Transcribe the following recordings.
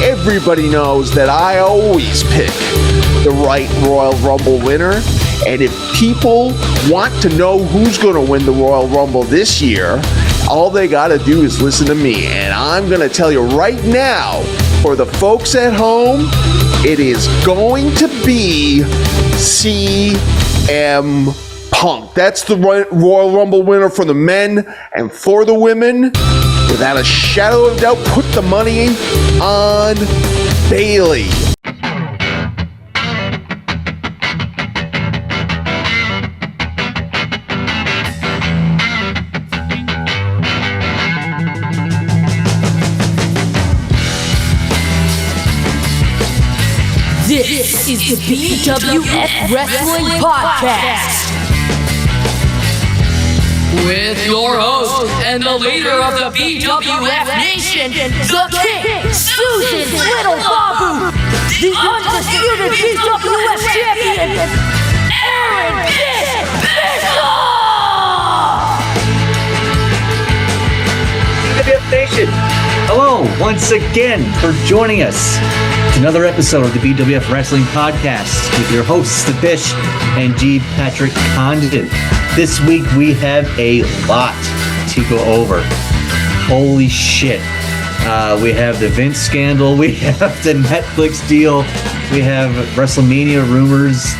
everybody knows that I always pick the right Royal Rumble winner. And if people want to know who's going to win the Royal Rumble this year, all they got to do is listen to me. And I'm going to tell you right now, for the folks at home, it is going to be CM Punk. That's the Royal Rumble winner for the men. And for the women, without a shadow of doubt, put the money on Bayley. This is the BWF Wrestling Podcast. With your host and the leader of the BWF Nation, the King, Susan Little Babu, the undisputed BWF Champion, Aaron BWF Nation, hello once again for joining us to another episode of the BWF Wrestling Podcast with your hosts, the Bish and Patrick Condon. This week we have a lot to go over. Holy shit. We have the Vince scandal. We have the Netflix deal. We have WrestleMania rumors.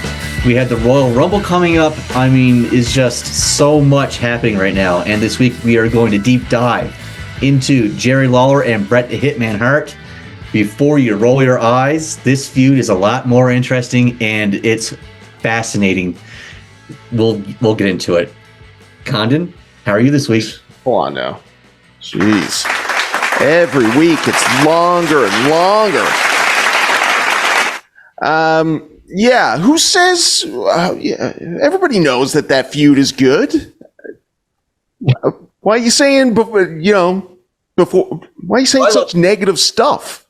We have the Royal Rumble coming up. I mean, it's just so much happening right now. And this week we are going to deep dive into Jerry Lawlor and Bret the Hitman Hart. Before you roll your eyes, this feud is a lot more interesting and it's fascinating. We'll get into it. Condon, how are you this week? Hold on now. Jeez. Every week it's longer and longer. Yeah, who says... yeah, everybody knows that feud is good. Why are you saying, before... Why are you saying such negative stuff?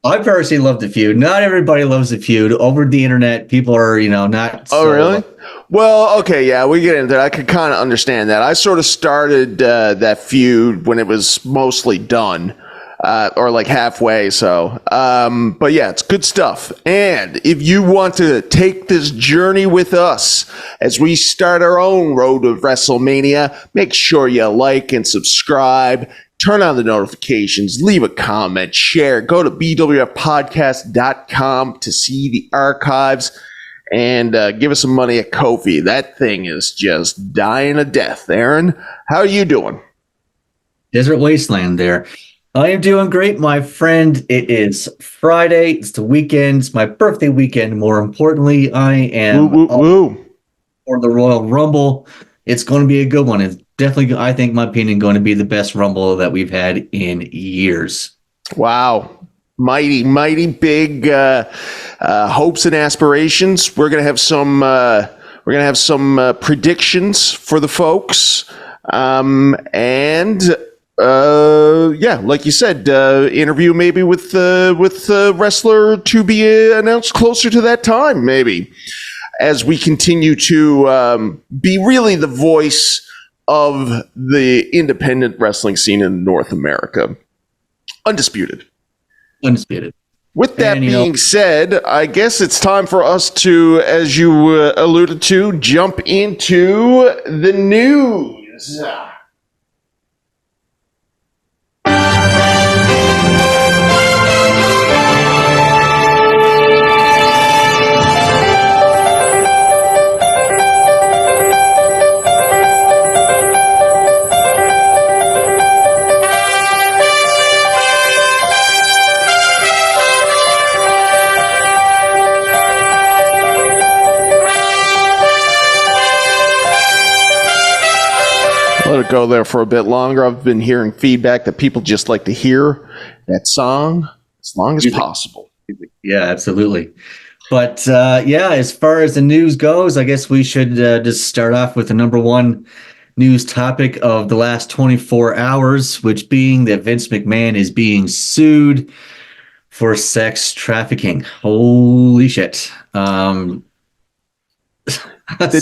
I personally love the feud. Not everybody loves the feud. Over the internet, people are, not... Oh, really? Well, okay, yeah, we get into that. I could kind of understand that. I sort of started that feud when it was mostly done, or like halfway, so. But yeah, it's good stuff. And if you want to take this journey with us as we start our own road to WrestleMania, make sure you like and subscribe. Turn on the notifications, leave a comment, share, go to bwfpodcast.com to see the archives, and give us some money at Ko-fi. That thing is just dying a death. Aaron, how are you doing? Desert Wasteland there. I am doing great, my friend. It is Friday. It's the weekend. It's my birthday weekend. More importantly, I am for the Royal Rumble. It's going to be a good one. It's definitely, I think, in my opinion, going to be the best Rumble that we've had in years. Wow. Mighty big hopes and aspirations. We're going to have some predictions for the folks. Yeah, like you said, interview maybe with wrestler to be announced closer to that time, maybe, as we continue to be really the voice of the independent wrestling scene in North America. Undisputed. With that being said, I guess it's time for us to, as you alluded to, jump into the news. Let it go there for a bit longer. I've been hearing feedback that people just like to hear that song as long as possible. Yeah, absolutely. But as far as the news goes, I guess we should just start off with the number one news topic of the last 24 hours, which being that Vince McMahon is being sued for sex trafficking. Holy shit. The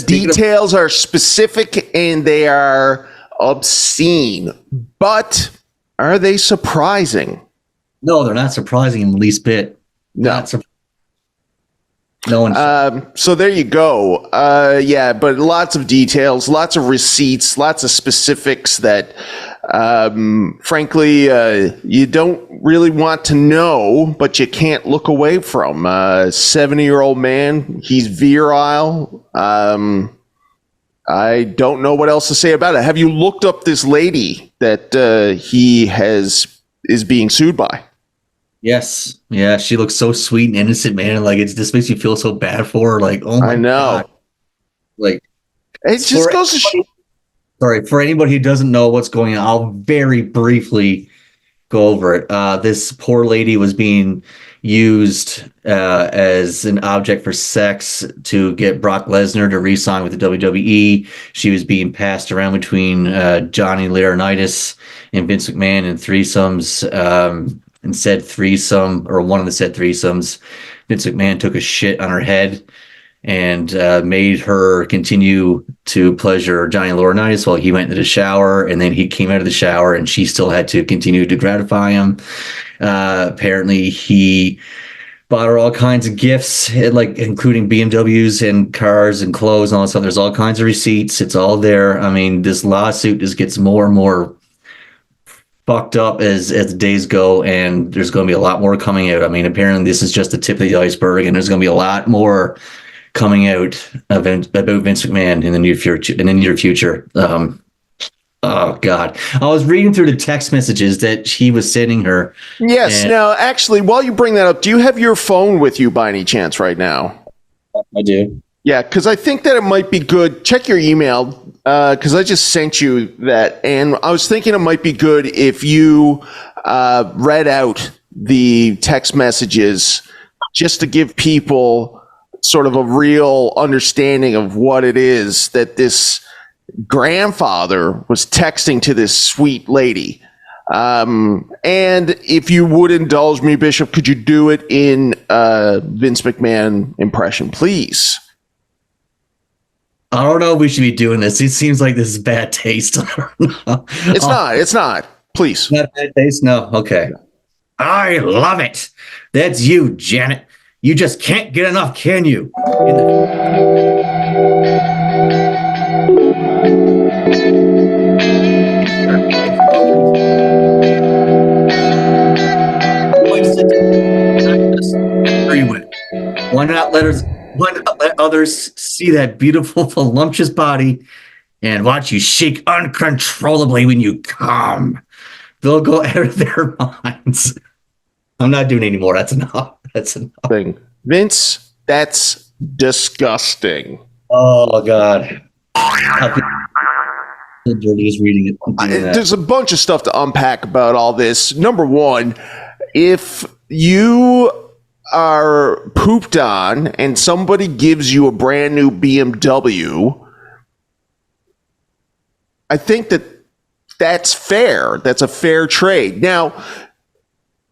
details are specific and they are obscene, but are they surprising? No, they're not surprising in the least bit. No. No one. So there you go. Yeah, but lots of details, lots of receipts, lots of specifics that, frankly, you don't really want to know, but you can't look away from. 70-year-old man, he's virile. I don't know what else to say about it. Have you looked up this lady that he is being sued by? Yes. Yeah, she looks so sweet and innocent, man. Like, it just makes you feel so bad for her. Like, oh my God. Like, it just goes to sorry, for anybody who doesn't know what's going on, I'll very briefly go over it. This poor lady was being used as an object for sex to get Brock Lesnar to re-sign with the WWE. She was being passed around between Johnny Laurinaitis and Vince McMahon in threesomes. And said threesome, or one of the said threesomes, Vince McMahon took a shit on her head and made her continue to pleasure Johnny Laurinaitis while he went into the shower, and then he came out of the shower and she still had to continue to gratify him. Apparently he bought her all kinds of gifts, like including BMWs and cars and clothes and all that stuff. There's all kinds of receipts. It's all there. I mean, this lawsuit just gets more and more fucked up as the days go, and there's going to be a lot more coming out. I mean, apparently this is just the tip of the iceberg, and there's going to be a lot more coming out about Vince McMahon in the near future. Oh God, I was reading through the text messages that he was sending her. Yes. Now, actually, while you bring that up, do you have your phone with you by any chance right now? I do. Yeah, because I think that it might be good. Check your email, because I just sent you that, and I was thinking it might be good if you read out the text messages just to give people sort of a real understanding of what it is that this grandfather was texting to this sweet lady. And if you would indulge me, Bishop, could you do it in Vince McMahon impression, please? I don't know if we should be doing this. It seems like this is bad taste. It's not. Please. Not bad taste? No. Okay. I love it. That's you, Janet. You just can't get enough, can you? Why not let others see that beautiful, voluptuous body and watch you shake uncontrollably when you come? They'll go out of their minds. I'm not doing it anymore. That's enough. Vince, that's disgusting. Oh, God. The dirtiest reading it. There's a bunch of stuff to unpack about all this. Number one, if you are pooped on and somebody gives you a brand new BMW, I think that's fair. That's a fair trade. Now,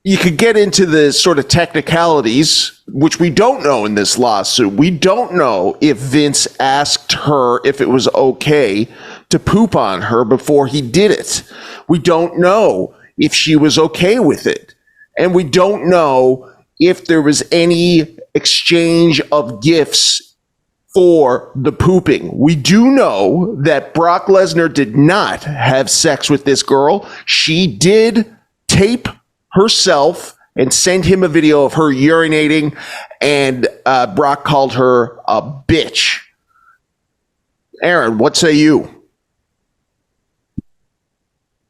you could get into the sort of technicalities, which we don't know in this lawsuit. We don't know if Vince asked her if it was okay to poop on her before he did it. We don't know if she was okay with it. And we don't know if there was any exchange of gifts for the pooping. We do know that Brock Lesnar did not have sex with this girl. She did tape herself and send him a video of her urinating, and Brock called her a bitch. Aaron, what say you?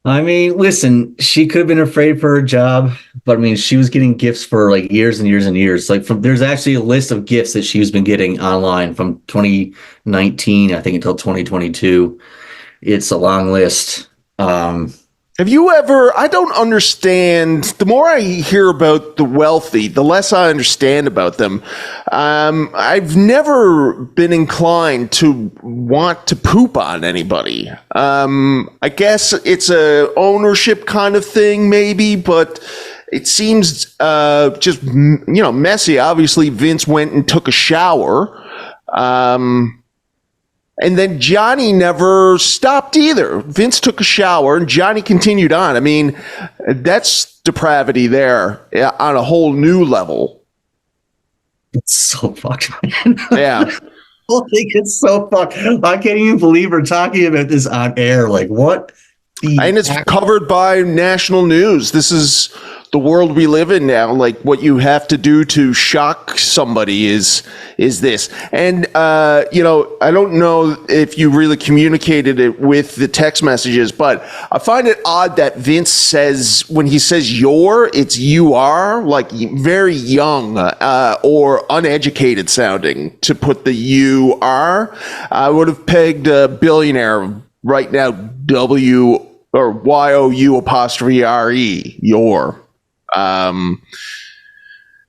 I mean, listen, she could have been afraid for her job, but I mean, she was getting gifts for like years and years and years. Like, there's actually a list of gifts that she's been getting online from 2019, I think, until 2022. It's a long list. Have you ever, I don't understand, the more I hear about the wealthy, the less I understand about them. I've never been inclined to want to poop on anybody. I guess it's a ownership kind of thing maybe, but it seems just, messy. Obviously, Vince went and took a shower. And then Johnny never stopped either. Vince took a shower and Johnny continued on. I mean, that's depravity there on a whole new level. It's so fucked, man. Yeah. I think it's so fucked. I can't even believe we're talking about this on air. Like, what? And it's covered by national news. This is the world we live in now. Like, what you have to do to shock somebody is this. And, you know, I don't know if you really communicated it with the text messages, but I find it odd that Vince says, when he says it's you are, like very young or uneducated sounding to put the you are. I would have pegged a billionaire right now, W or YOU''RE, your.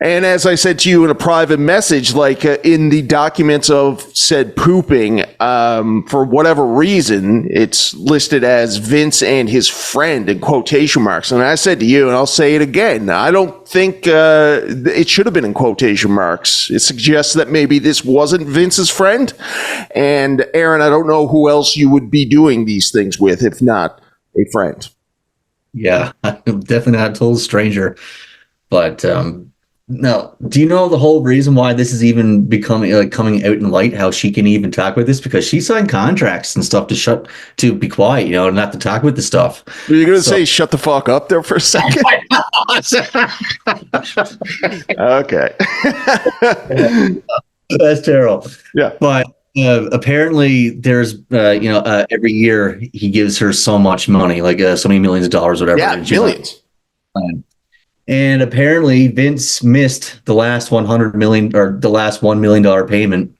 And as I said to you in a private message, like in the documents of said pooping, for whatever reason, it's listed as Vince and his friend in quotation marks. And I said to you, and I'll say it again, I don't think it should have been in quotation marks. It suggests that maybe this wasn't Vince's friend. And Aaron, I don't know who else you would be doing these things with if not a friend. Yeah, I'm definitely not a total stranger. But now, do you know the whole reason why this is even becoming coming out in light? How she can even talk about this, because she signed contracts and stuff to be quiet, you know, and not to talk about the stuff. Were you going to say shut the fuck up there for a second? Okay, that's terrible. Yeah, but apparently, there's every year he gives her so much money, like so many millions of dollars, whatever. Yeah, millions. And apparently Vince missed the last $100 million or the last $1 million payment.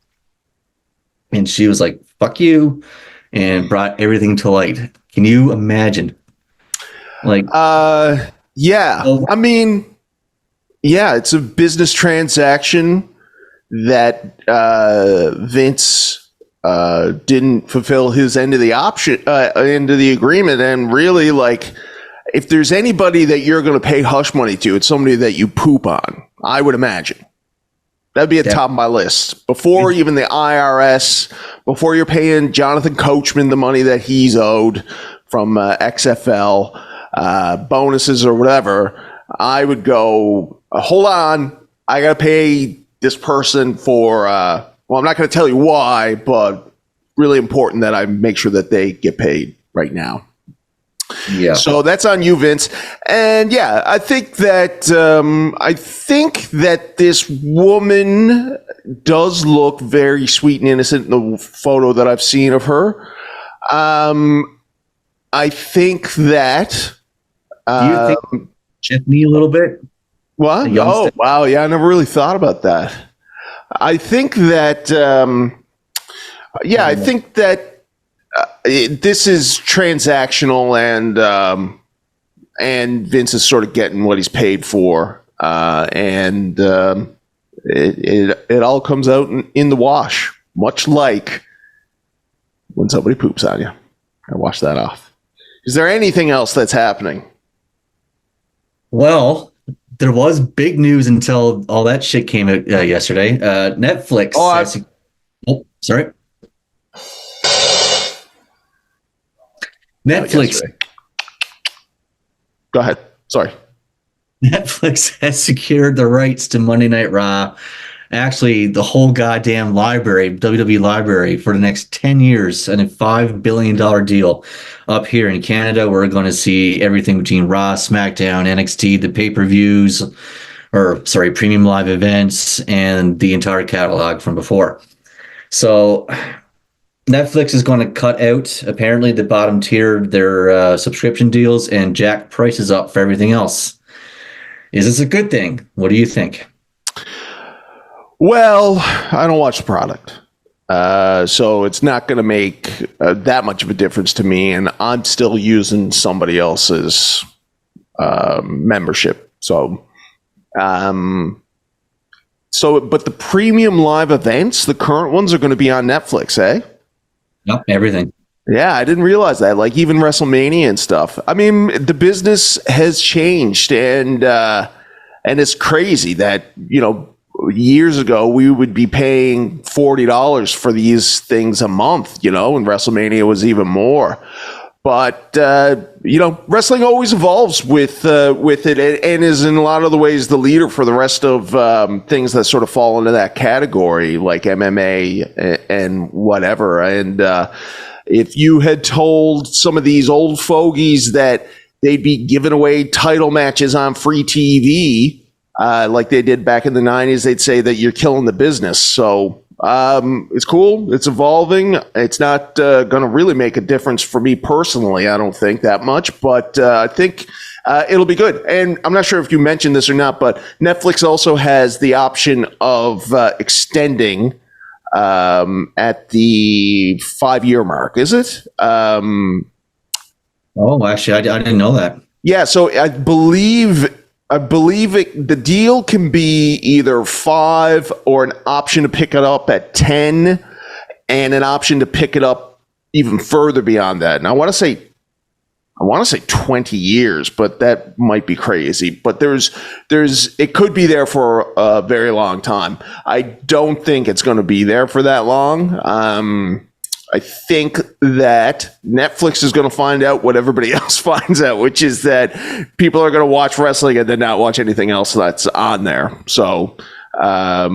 And she was like, fuck you, and brought everything to light. Can you imagine? Like, yeah. I mean, yeah, it's a business transaction that Vince didn't fulfill his end of the end of the agreement. And really, like, if there's anybody that you're going to pay hush money to, it's somebody that you poop on, I would imagine. That'd be at the top of my list. Before even the IRS, before you're paying Jonathan Coachman the money that he's owed from XFL, bonuses or whatever, I would go, hold on, I got to pay this person for, well, I'm not going to tell you why, but really important that I make sure that they get paid right now. Yeah. So that's on you, Vince. And yeah, I think that this woman does look very sweet and innocent in the photo that I've seen of her. I think that. Do you think Tiffany a little bit? What? Oh, wow. Yeah, I never really thought about that. I think that. I think that. This is transactional, and Vince is sort of getting what he's paid for, and it all comes out in the wash, much like when somebody poops on you. I wash that off. Is there anything else that's happening? Well, there was big news until all that shit came out yesterday. Netflix. Sorry. Netflix. Go ahead. Sorry. Netflix has secured the rights to Monday Night Raw. Actually, the whole goddamn library, WWE library, for the next 10 years, and a $5 billion deal. Up here in Canada, we're going to see everything between Raw, SmackDown, NXT, the pay-per-views, premium live events, and the entire catalog from before. So Netflix is going to cut out, apparently, the bottom tier of their subscription deals and jack prices up for everything else. Is this a good thing? What do you think? Well, I don't watch the product. So it's not going to make that much of a difference to me, and I'm still using somebody else's membership. But the premium live events, the current ones, are going to be on Netflix, eh? Yep, everything. Yeah, I didn't realize that. Like even WrestleMania and stuff. I mean, the business has changed, and it's crazy that years ago, we would be paying $40 for these things a month, and WrestleMania was even more. But, wrestling always evolves with it and is in a lot of the ways the leader for the rest of things that sort of fall into that category, like MMA and whatever. And if you had told some of these old fogies that they'd be giving away title matches on free TV, like they did back in the 90s, they'd say that you're killing the business. So it's cool. It's evolving. It's not going to really make a difference for me personally, I don't think that much, but I think it'll be good. And I'm not sure if you mentioned this or not, but Netflix also has the option of extending at the 5-year mark, is it? Oh, actually, I didn't know that. Yeah, so I believe the deal can be either 5 or an option to pick it up at 10 and an option to pick it up even further beyond that. And I want to say 20 years, but that might be crazy. But it could be there for a very long time. I don't think it's going to be there for that long. I think that Netflix is going to find out what everybody else finds out, which is that people are going to watch wrestling and then not watch anything else that's on there. So yeah,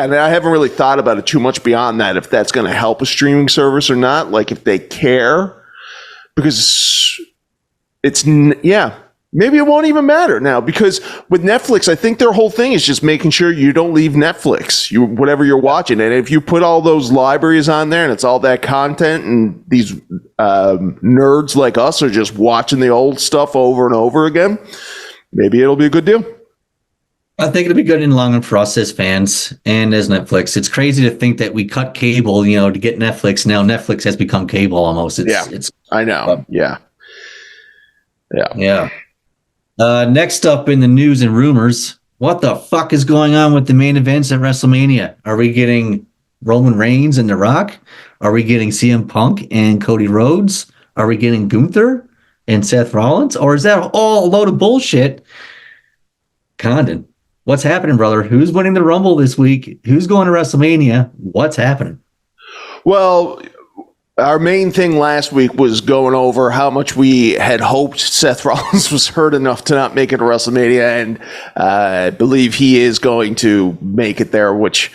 and I haven't really thought about it too much beyond that, if that's going to help a streaming service or not, like if they care, because maybe it won't even matter now, because with Netflix, I think their whole thing is just making sure you don't leave Netflix, whatever you're watching. And if you put all those libraries on there and it's all that content and these nerds like us are just watching the old stuff over and over again, maybe it'll be a good deal. I think it'll be good in the long run for us as fans and as Netflix. It's crazy to think that we cut cable, to get Netflix. Now Netflix has become cable almost. I know. Yeah. Next up in the news and rumors, what the fuck is going on with the main events at WrestleMania? Are we getting Roman Reigns and The Rock? Are we getting CM Punk and Cody Rhodes? Are we getting Gunther and Seth Rollins? Or is that all a load of bullshit? Condon, what's happening, brother? Who's winning the Rumble this week? Who's going to WrestleMania? What's happening? Well, our main thing last week was going over how much we had hoped Seth Rollins was hurt enough to not make it to WrestleMania, and I believe he is going to make it there, which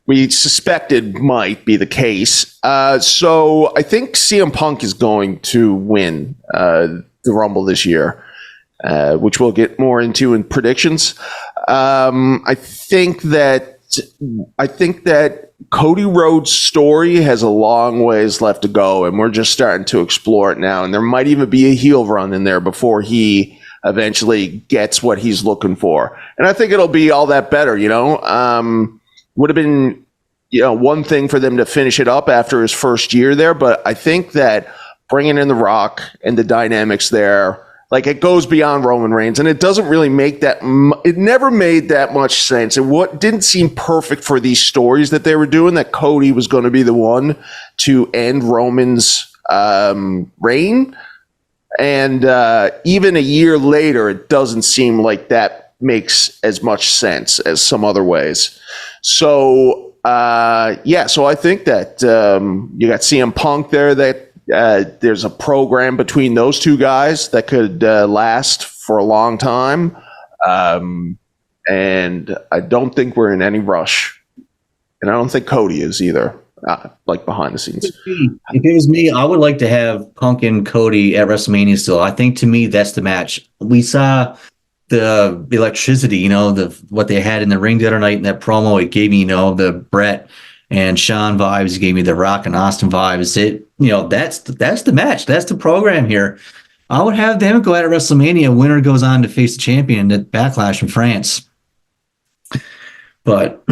we suspected might be the case. So I think CM Punk is going to win the Rumble this year, which we'll get more into in predictions. I think that Cody Rhodes' story has a long ways left to go, and we're just starting to explore it now. And there might even be a heel run in there before he eventually gets what he's looking for. And I think it'll be all that better, would have been, one thing for them to finish it up after his first year there. But I think that bringing in The Rock and the dynamics there, like, it goes beyond Roman Reigns, and it doesn't really make it never made that much sense. It didn't seem perfect for these stories that they were doing, that Cody was going to be the one to end Roman's reign. And even a year later, it doesn't seem like that makes as much sense as some other ways. So, so I think that you got CM Punk there, that there's a program between those two guys that could last for a long time. And I don't think we're in any rush. And I don't think Cody is either, like behind the scenes. If it was me, I would like to have Punk and Cody at WrestleMania still. I think, to me, that's the match. We saw the electricity, what they had in the ring the other night in that promo. It gave me, the Bret and Shawn vibes. It gave me the Rock and Austin vibes. That's the match. That's the program here. I would have them go at WrestleMania. Winner goes on to face the champion at Backlash in France. But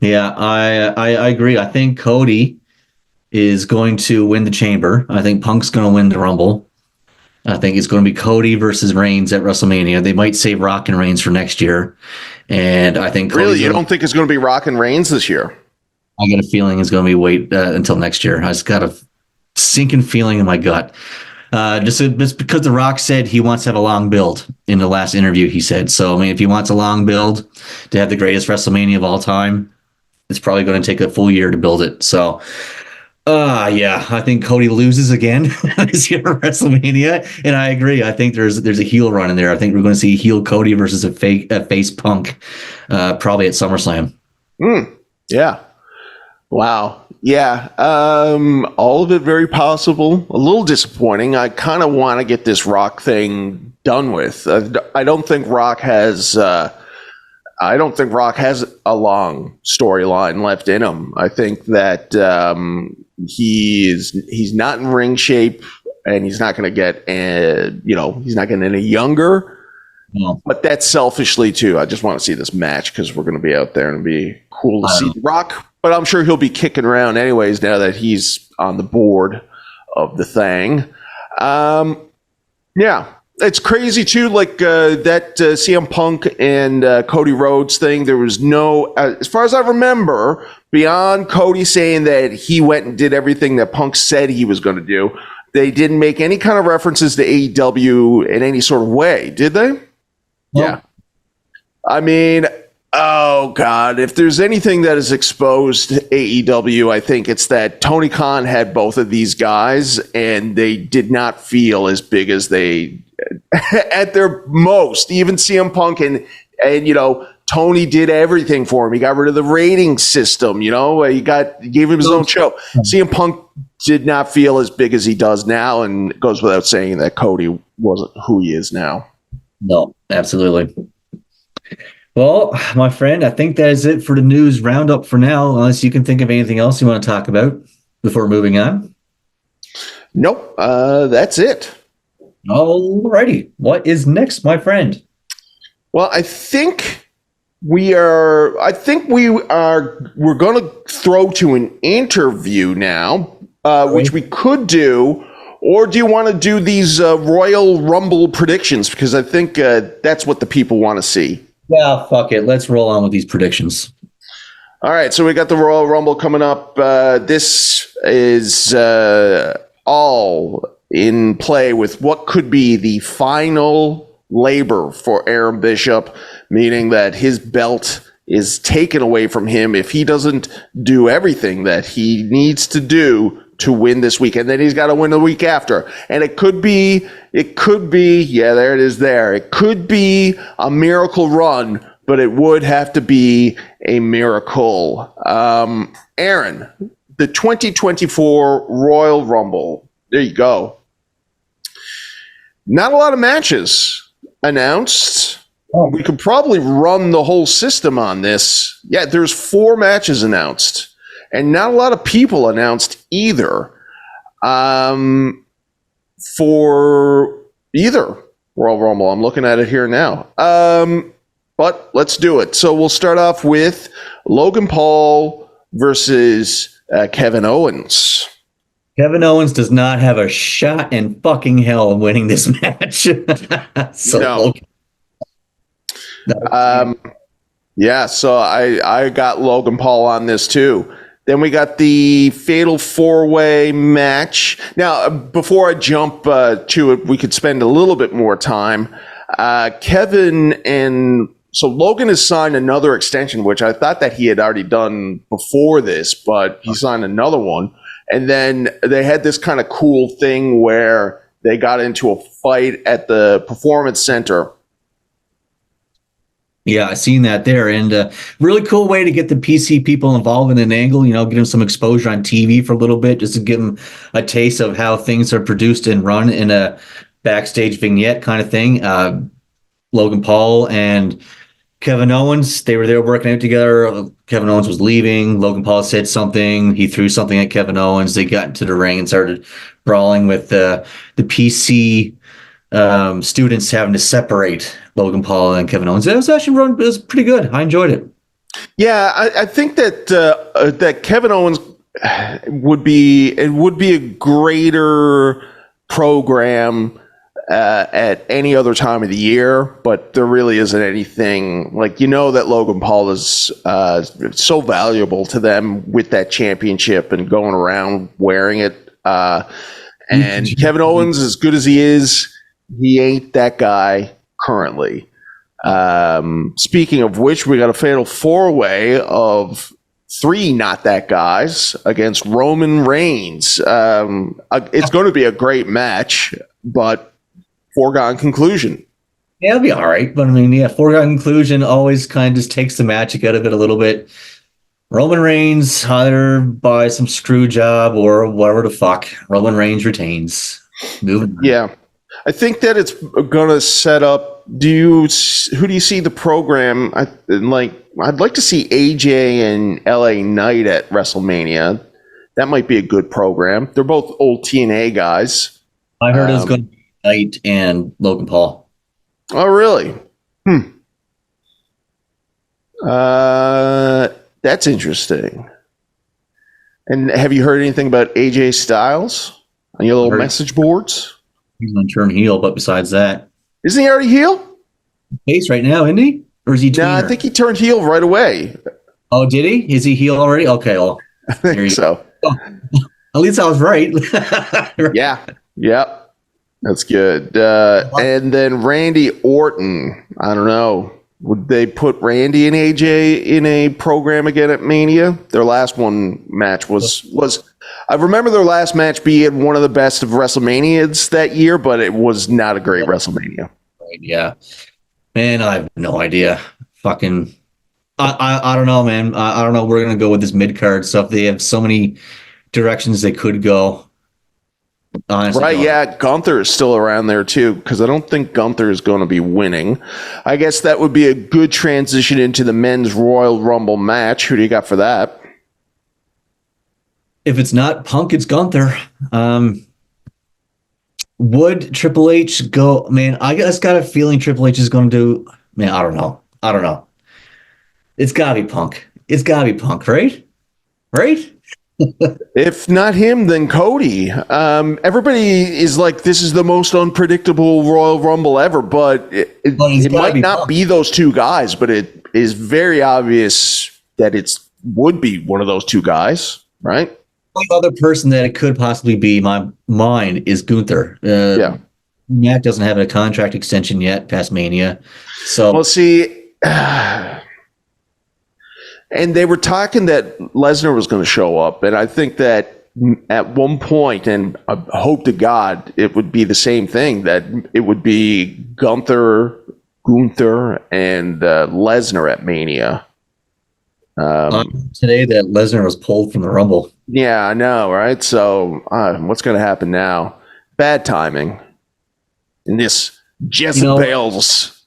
yeah, I agree. I think Cody is going to win the Chamber. I think Punk's going to win the Rumble. I think it's going to be Cody versus Reigns at WrestleMania. They might save Rock and Reigns for next year. And I think really, you don't think it's going to be Rock and Reigns this year? I get a feeling it's going to be wait until next year. I just got a sinking feeling in my gut. Just because The Rock said he wants to have a long build in the last interview, he said. So, I mean, if he wants a long build to have the greatest WrestleMania of all time, it's probably going to take a full year to build it. So, yeah, I think Cody loses again this year at WrestleMania, and I agree. I think there's a heel run in there. I think we're going to see heel Cody versus a face Punk, probably at SummerSlam. Yeah. Wow. Yeah. All of it very possible. A little disappointing. I kind of want to get this Rock thing done with. I don't think Rock has. I don't think Rock has a long storyline left in him. I think that he's not in ring shape, and he's not going to get he's not getting any younger. No. But that's selfishly too. I just want to see this match because we're going to be out there and it'd be cool to see Rock. But I'm sure he'll be kicking around anyways now that he's on the board of the thing. Yeah. It's crazy too, like that CM Punk and Cody Rhodes thing. There was no, as far as I remember, beyond Cody saying that he went and did everything that Punk said he was going to do, they didn't make any kind of references to AEW in any sort of way, did they? Well, yeah. I mean, oh God, if there's anything that is exposed to AEW, I think it's that Tony Khan had both of these guys and they did not feel as big as they at their most. Even CM Punk and Tony did everything for him. He got rid of the rating system, he gave him his own show. CM Punk did not feel as big as he does now, and it goes without saying that Cody wasn't who he is now. No, absolutely. Well, my friend, I think that is it for the news roundup for now, unless you can think of anything else you want to talk about before moving on. Nope, that's it. Alrighty. What is next, my friend? Well, I think we're going to throw to an interview now, which we could do, or do you want to do these Royal Rumble predictions? Because I think that's what the people want to see. Yeah, fuck it. Let's roll on with these predictions. All right, so we got the Royal Rumble coming up. This is all in play with what could be the final labor for Aaron Bishop, meaning that his belt is taken away from him if he doesn't do everything that he needs to do to win this week. And then he's got to win the week after. And it could be, yeah, there it is there. It could be a miracle run, but it would have to be a miracle. Aaron, the 2024 Royal Rumble. There you go. Not a lot of matches announced. Oh. We could probably run the whole system on this. Yeah, there's 4 matches announced, and not a lot of people announced either for either Royal Rumble. I'm looking at it here now. But let's do it. So we'll start off with Logan Paul versus Kevin Owens. Kevin Owens does not have a shot in fucking hell of winning this match. No. Yeah, so I got Logan Paul on this too. Then we got the Fatal 4-Way match. Now, before I jump to it, we could spend a little bit more time. So Logan has signed another extension, which I thought that he had already done before this, but he signed another one. And then they had this kind of cool thing where they got into a fight at the Performance Center. Yeah, I seen that there. And really cool way to get the PC people involved in an angle, get them some exposure on TV for a little bit, just to give them a taste of how things are produced and run in a backstage vignette kind of thing. Logan Paul and Kevin Owens, they were there working out together. Kevin Owens was leaving. Logan Paul said something. He threw something at Kevin Owens. They got into the ring and started brawling with the PC students having to separate Logan Paul and Kevin Owens. It was actually it was pretty good. I enjoyed it. Yeah, I think that that Kevin Owens would be a greater program at any other time of the year, but there really isn't anything that Logan Paul is so valuable to them with that championship and going around wearing it. And Kevin Owens, as good as he is, he ain't that guy currently. Speaking of which, we got a fatal 4-way of 3 not that guys against Roman Reigns. It's going to be a great match, but foregone conclusion. Yeah, it'll be all right. But I mean, foregone conclusion always kind of just takes the magic out of it a little bit. Roman Reigns, either by some screw job or whatever the fuck, Roman Reigns retains. Moving on. Yeah. I think that it's going to set up. Who do you see the program? I'd like to see AJ and LA Knight at WrestleMania. That might be a good program. They're both old TNA guys. I heard it was going to be Knight and Logan Paul. Oh, really? That's interesting. And have you heard anything about AJ Styles on your little message boards? He's going to turn heel, but besides that, isn't he already heel? Face right now, isn't he? Or is he? No, I think he turned heel right away. Oh, did he? Is he heel already? Okay, well, I think so. Oh, at least I was right. Yeah. Yep. That's good. And then Randy Orton. I don't know. Would they put Randy and AJ in a program again at Mania? Their last match was I remember their last match being one of the best of WrestleManias that year, but it was not a great WrestleMania. Right, yeah. Man, I have no idea. Fucking I don't know, man. I don't know where we're gonna go with this mid-card stuff. They have so many directions they could go. Honestly, right, yeah. Gunther is still around there too, because I don't think Gunther is going to be winning. I guess that would be a good transition into the men's Royal Rumble match. Who do you got for that? If it's not Punk, it's Gunther. Would Triple H go? Man, I just got a feeling Triple H is going to do. Man, I don't know. It's got to be Punk. Right? Right? If not him, then Cody. Everybody is like, this is the most unpredictable Royal Rumble ever, but it might not be those two guys, but it is very obvious that it would be one of those two guys, right? The other person that it could possibly be, mine, is Gunther. Yeah. Matt doesn't have a contract extension yet past Mania. So, well, see, and they were talking that Lesnar was going to show up, and I think that at one point, and I hope to God it would be the same thing, that it would be Gunther, and Lesnar at Mania. Today that Lesnar was pulled from the Rumble. Yeah, I know, right? So what's going to happen now? Bad timing in this Jezebel's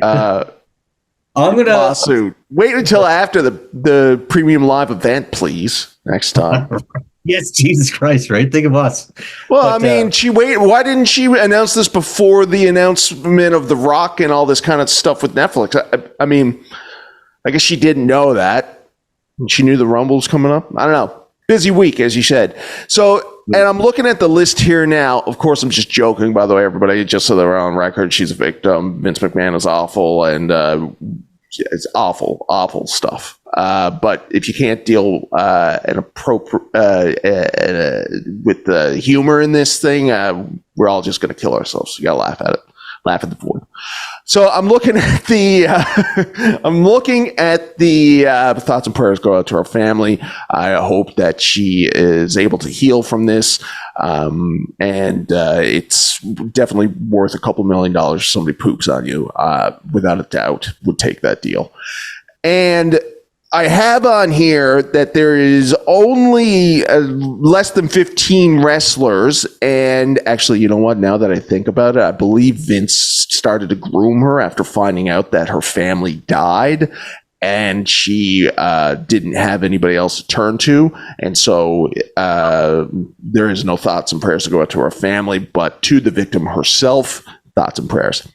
lawsuit. Wait until after the premium live event, please. Next time. Yes, Jesus Christ, right? Think of us. Well, but, I mean, why didn't she announce this before the announcement of The Rock and all this kind of stuff with Netflix? I mean, I guess she didn't know that. She knew the Rumble was coming up. I don't know. Busy week, as you said. So, and I'm looking at the list here now. Of course, I'm just joking, by the way, everybody, just so they're on record. She's a victim. Vince McMahon is awful, and it's awful stuff. But if you can't deal with the humor in this thing, we're all just going to kill ourselves. You got to laugh at it. Laugh at the void. So I'm looking at the thoughts and prayers go out to her family. I hope that she is able to heal from this, and it's definitely worth $2 million. If somebody poops on you, without a doubt, would take that deal. And I have on here that there is only less than 15 wrestlers. And actually, you know what? Now that I think about it, I believe Vince started to groom her after finding out that her family died and she didn't have anybody else to turn to. And so there is no thoughts and prayers to go out to her family, but to the victim herself, thoughts and prayers.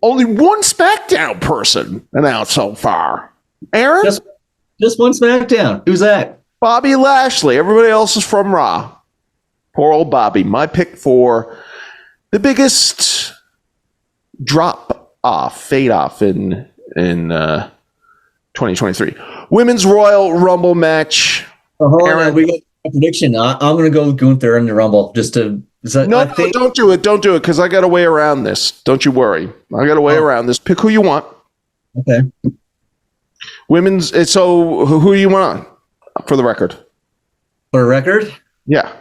Only one SmackDown person announced so far. Aaron? Just one SmackDown. Who's that? Bobby Lashley. Everybody else is from Raw. Poor old Bobby. My pick for the biggest fade off in 2023. Women's Royal Rumble match. Aaron, we got a prediction. I'm going to go with Gunther in the Rumble just to So No, don't do it. Don't do it because I got a way around this. Don't you worry. I got a way around this. Pick who you want. Okay. Women's. So who you want on for the record? For a record? Yeah.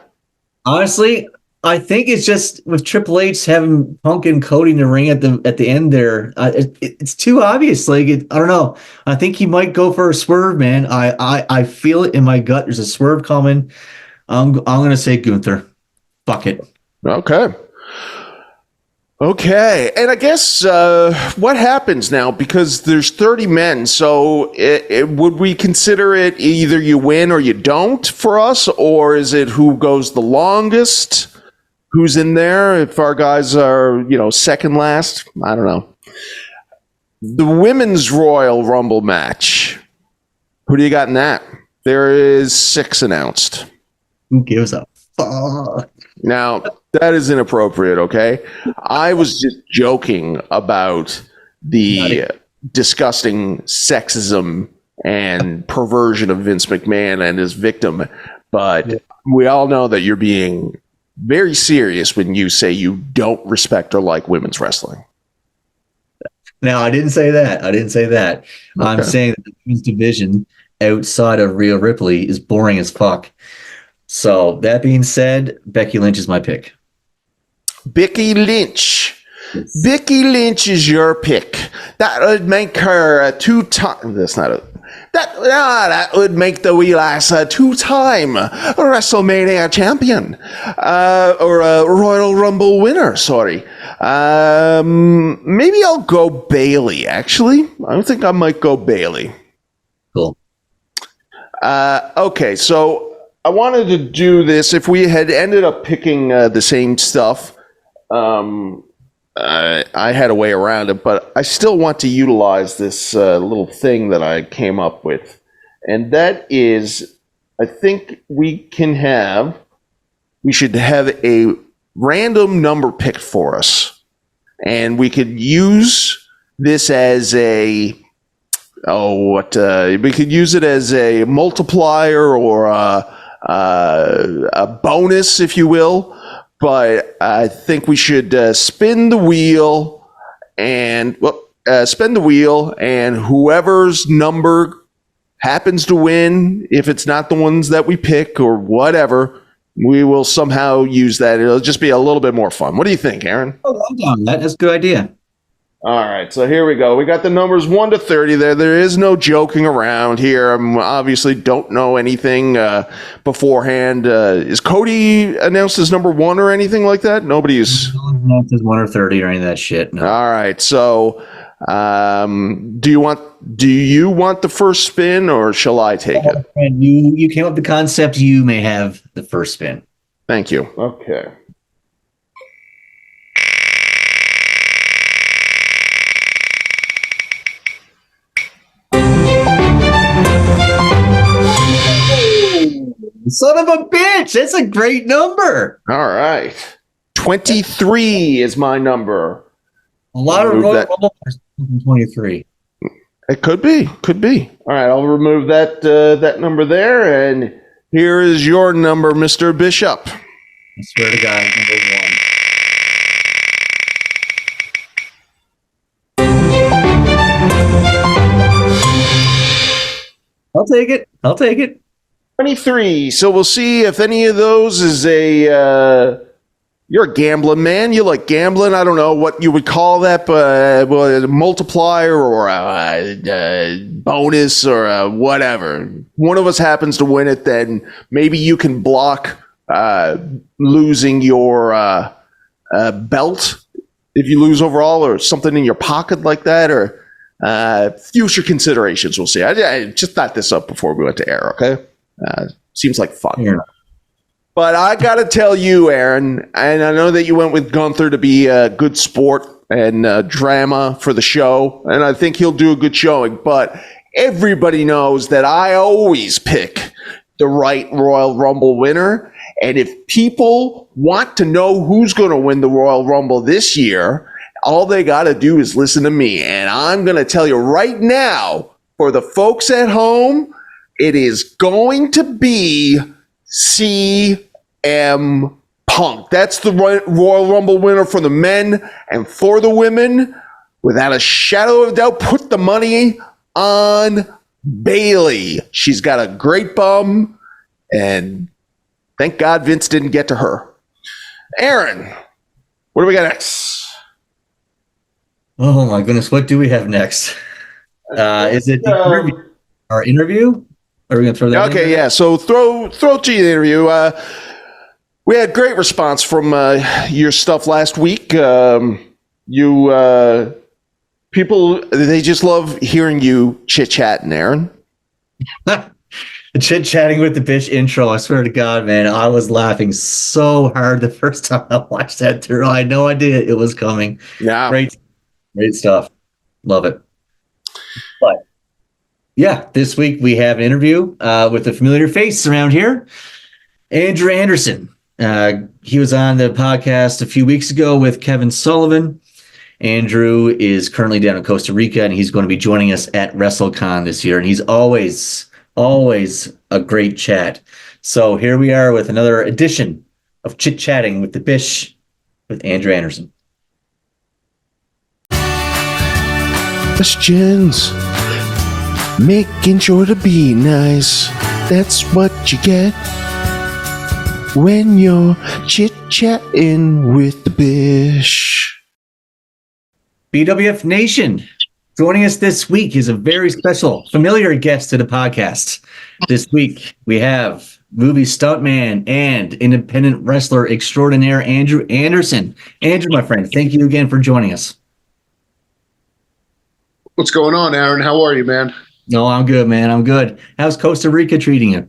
Honestly, I think it's just with Triple H having Punk and Cody in the ring at the end there. It's too obvious. Like I don't know. I think he might go for a swerve, man. I feel it in my gut. There's a swerve coming. I'm gonna say Gunther. Fuck it. Okay. Okay. And I guess what happens now, because there's 30 men, so would we consider it either you win or you don't for us, or is it who goes the longest? Who's in there? If our guys are, second last? I don't know. The Women's Royal Rumble match. Who do you got in that? There is 6 announced. Who gives a fuck? Now, that is inappropriate, okay? I was just joking about the disgusting sexism and perversion of Vince McMahon and his victim, but we all know that you're being very serious when you say you don't respect or like women's wrestling. No, I didn't say that. Okay. I'm saying that the women's division outside of Rhea Ripley is boring as fuck. So that being said, Becky Lynch is my pick. Becky Lynch. Yes. Becky Lynch is your pick. That would make her a two-time. That's not a. That would make the wheel ass a 2-time WrestleMania champion, or a Royal Rumble winner. Sorry. Maybe I'll go Bayley. Actually, I think I might go Bayley. Cool. Okay, so I wanted to do this. If we had ended up picking the same stuff, I had a way around it, but I still want to utilize this little thing that I came up with. And that is, I think we should have a random number picked for us. And we could use this as we could use it as a multiplier or a bonus, if you will. But I think we should spin the wheel and whoever's number happens to win, if it's not the ones that we pick or whatever, we will somehow use that. It'll just be a little bit more fun. What do you think, Aaron? Oh, I'm down with that. That's a good idea. All right, so here we go. We got the numbers 1 to 30 there. There is no joking around here. I obviously don't know anything beforehand. Is Cody announced as number 1 or anything like that? Nobody's announced as 1 or 30 or any of that shit. No. All right, so do you want the first spin or shall I take it? And you came up with the concept. You may have the first spin. Thank you. Okay. Son of a bitch! That's a great number. All right, 23 is my number. A lot of Royal Rumble 23. It could be. All right, I'll remove that number there, and here is your number, Mr. Bishop. I swear to God, number 1. I'll take it. 23. So we'll see if any of those is you're a gambling man. You like gambling. I don't know what you would call that, but a multiplier or a bonus or a whatever. One of us happens to win it, then maybe you can block losing your belt if you lose overall, or something in your pocket like that, or future considerations. We'll see. I just thought this up before we went to air, okay? Seems like fun. Yeah. But I got to tell you, Aaron, and I know that you went with Gunther to be a good sport and drama for the show, and I think he'll do a good showing, but everybody knows that I always pick the right Royal Rumble winner, and if people want to know who's going to win the Royal Rumble this year, all they got to do is listen to me, and I'm going to tell you right now, for the folks at home, it is going to be CM Punk. That's the Royal Rumble winner for the men. And for the women, without a shadow of a doubt, put the money on Bayley. She's got a great bum, and thank God Vince didn't get to her. Aaron, what do we got next? Oh my goodness, what do we have next? Is it our interview? Are we going to throw that? Okay, yeah. So throw to the interview. We had great response from your stuff last week. People, they just love hearing you chit-chatting, Aaron. Chit-chatting with the Bish intro. I swear to God, man, I was laughing so hard the first time I watched that through. I had no idea it was coming. Yeah. Great stuff. Love it. But yeah, this week we have an interview with a familiar face around here, Andrew Anderson. He was on the podcast a few weeks ago with Kevin Sullivan. Andrew is currently down in Costa Rica, and he's going to be joining us at WrestleCon this year. And he's always a great chat. So here we are with another edition of Chit-Chatting with the Bish with Andrew Anderson. Questions. Making sure to be nice. That's what you get when you're chit-chatting with the Bish. BWF Nation, joining us this week is a very special, familiar guest to the podcast. This week, we have movie stuntman and independent wrestler extraordinaire Andrew Anderson. Andrew, my friend, thank you again for joining us. What's going on, Aaron? How are you, man? No, I'm good, man. I'm good. How's Costa Rica treating you?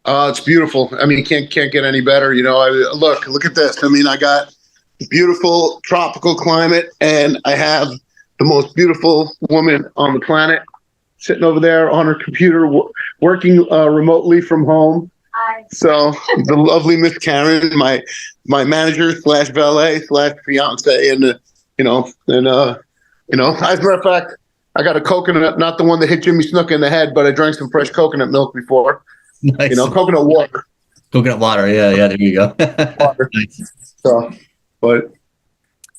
It's beautiful. I mean, can't get any better. You know, look at this. I mean, I got a beautiful tropical climate, and I have the most beautiful woman on the planet sitting over there on her computer, working remotely from home. Hi. So the lovely Miss Karen, my manager / valet / fiance, and as a matter of fact, I got a coconut, not the one that hit Jimmy Snuka in the head, but I drank some fresh coconut milk before. Nice. Coconut water. Coconut water, yeah, there you go. Nice. So, but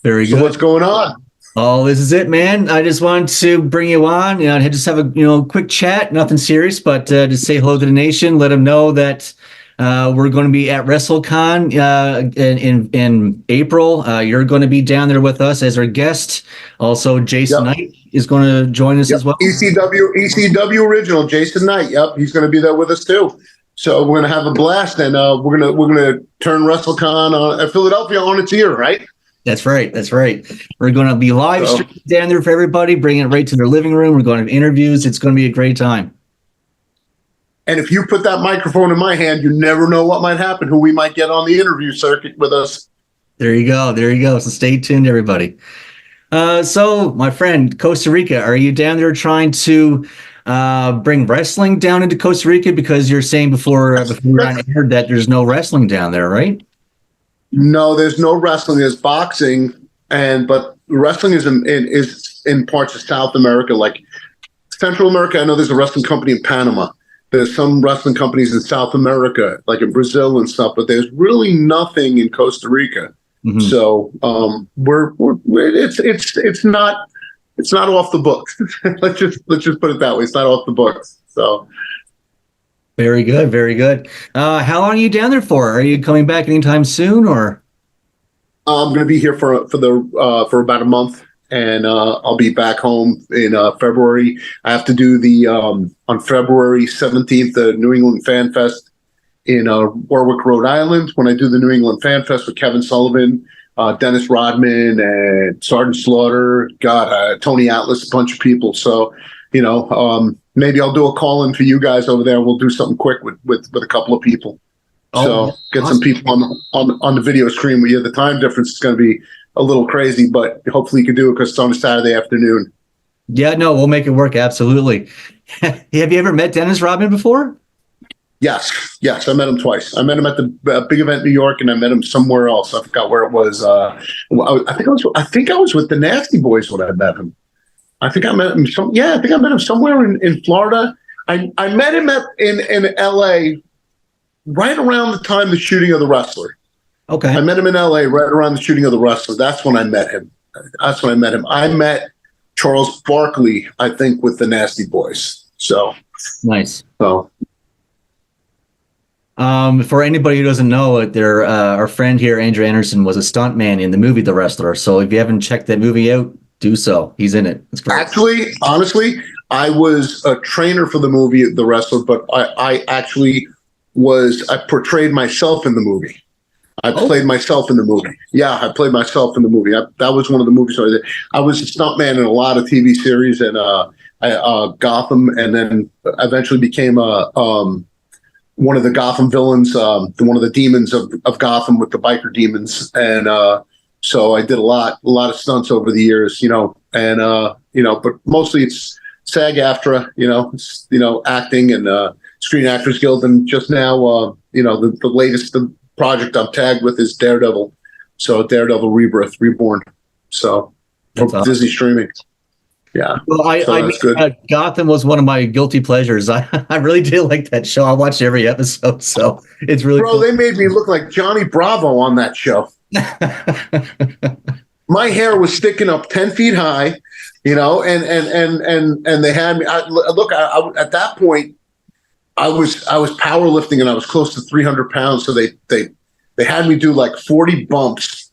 very good. So what's going on? Oh, this is it, man. I just wanted to bring you on. Just have a quick chat, nothing serious, but to say hello to the nation, let them know that we're going to be at WrestleCon in April. You're going to be down there with us as our guest. Also, Jason Knight is going to join us as well. ECW original Jason Knight. Yep, he's going to be there with us too. So we're going to have a blast, and we're going to turn WrestleCon at Philadelphia on its ear, right? That's right. We're going to be live streaming down there for everybody, bringing it right to their living room. We're going to have interviews. It's going to be a great time. And if you put that microphone in my hand, you never know what might happen, who we might get on the interview circuit with us. There you go. So stay tuned, everybody. So, my friend, Costa Rica, are you down there trying to bring wrestling down into Costa Rica? Because you're saying before we were on air that there's no wrestling down there, right? No, there's no wrestling. There's boxing, but wrestling is in parts of South America, like Central America. I know there's a wrestling company in Panama. There's some wrestling companies in South America, like in Brazil and stuff, but there's really nothing in Costa Rica. Mm-hmm. So it's not off the books. let's just put it that way. It's not off the books. So. Very good. How long are you down there for? Are you coming back anytime soon, or? I'm going to be here for about a month, and I'll be back home in February. I have to do the on February 17th the New England Fan Fest in Warwick, Rhode Island. When I do the New England Fan Fest with Kevin Sullivan, Dennis Rodman, and Sergeant Slaughter, Tony Atlas, a bunch of people. So, maybe I'll do a call-in for you guys over there. We'll do something quick with a couple of people. So get some people on the video screen with you. The time difference is going to be a little crazy, but hopefully you can do it because it's on a Saturday afternoon. Yeah, no, we'll make it work. Absolutely. Have you ever met Dennis Rodman before? Yes. I met him twice. I met him at the big event in New York, and I met him somewhere else. I forgot where it was. I think I was with the Nasty Boys when I met him. I think I met him somewhere in Florida. I met him in LA right around the time the shooting of The Wrestler. Okay. I met him in LA right around the shooting of The Wrestler. That's when I met him. I met Charles Barkley, I think, with the Nasty Boys. So nice. So for anybody who doesn't know it, our friend here, Andrew Anderson, was a stuntman in the movie The Wrestler. So if you haven't checked that movie out, do so. He's in it. It's great. Actually, honestly, I was a trainer for the movie The Wrestler, but I portrayed myself in the movie. I played myself in the movie. Yeah, I played myself in the movie. That was one of the movies I did. I was a stuntman in a lot of TV series and Gotham, and then eventually became one of the Gotham villains, one of the demons of Gotham with the biker demons. And so I did a lot of stunts over the years, but mostly it's SAG-AFTRA, acting and Screen Actors Guild. And just now, the latest project I'm tagged with is Daredevil. So Daredevil Reborn. So from awesome. Disney streaming. Yeah. Well, that's good. Gotham was one of my guilty pleasures. I really did like that show. I watched every episode, so it's really Bro, cool. They made me look like Johnny Bravo on that show. My hair was sticking up 10 feet high, and they had me. At that point, I was powerlifting and I was close to 300 pounds. So they had me do like 40 bumps.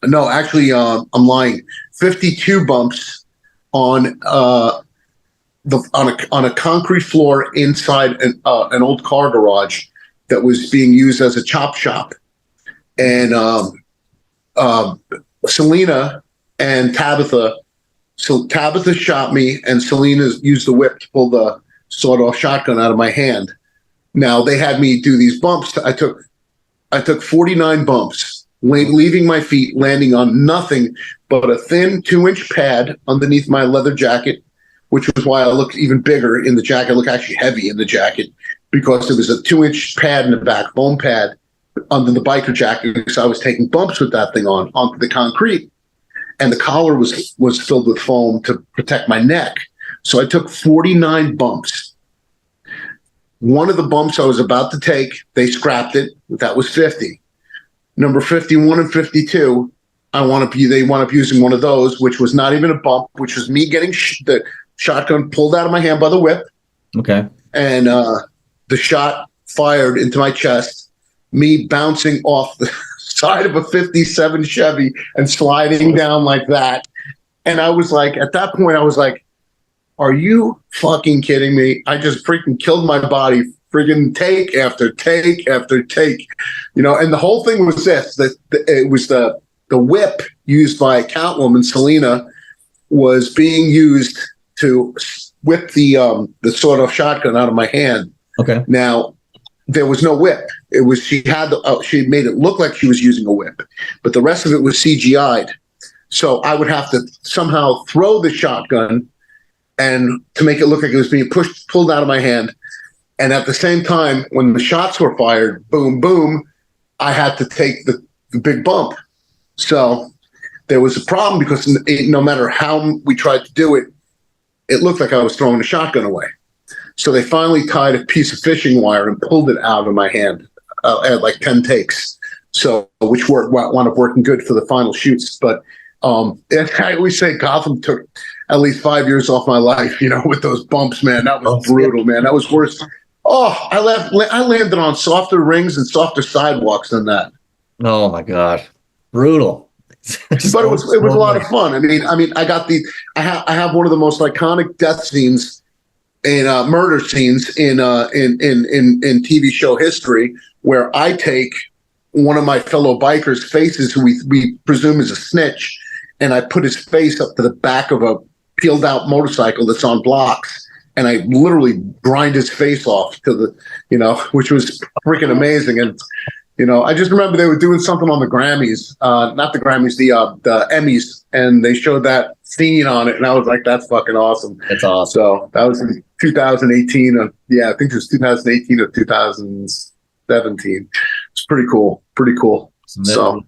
No, actually, I'm lying. 52 bumps on a concrete floor inside an old car garage that was being used as a chop shop. And Selena and Tabitha. So Tabitha shot me, and Selena used the whip to pull the sawed-off shotgun out of my hand. Now they had me do these bumps. I took 49 bumps, leaving my feet, landing on nothing but a thin 2-inch pad underneath my leather jacket, which was why I looked even bigger in the jacket. I look actually heavy in the jacket because there was a 2-inch pad in the back, foam pad under the biker jacket, because I was taking bumps with that thing onto the concrete, and the collar was filled with foam to protect my neck. So I took 49 bumps. One of the bumps I was about to take, they scrapped it. That was 50. Number 51 and 52, they wound up using one of those, which was not even a bump, which was me getting the shotgun pulled out of my hand by the whip. Okay. And the shot fired into my chest, me bouncing off the side of a 57 Chevy and sliding down like that. And I was like, at that point, I was like, are you fucking kidding me? I just freaking killed my body, freaking take after take after take, and the whole thing was this, that it was the whip used by Catwoman, Selena, was being used to whip the sawed-off shotgun out of my hand. Okay. Now, there was no whip. It was, she made it look like she was using a whip, but the rest of it was CGI'd. So I would have to somehow throw the shotgun and to make it look like it was being pulled out of my hand. And at the same time, when the shots were fired, boom, boom, I had to take the big bump. So there was a problem because no matter how we tried to do it, it looked like I was throwing the shotgun away. So they finally tied a piece of fishing wire and pulled it out of my hand at like 10 takes. So, which wound up working good for the final shoots. But I always say Gotham took at least 5 years off my life, with those bumps, man. That was brutal, man. That was worse. Oh, I landed on softer rings and softer sidewalks than that. Oh my God. Brutal. But it was a lot of fun. I mean, I have one of the most iconic death scenes in murder scenes in TV show history, where I take one of my fellow bikers' faces, who we presume is a snitch, and I put his face up to the back of a peeled out motorcycle that's on blocks, and I literally grind his face off to the, which was freaking amazing. And I just remember they were doing something on the Grammys, not the Grammys, the Emmys, and they showed that scene on it, and I was like, that's fucking awesome. That's awesome. So that was in 2018. I think it was 2018 or 2017. It's pretty cool. So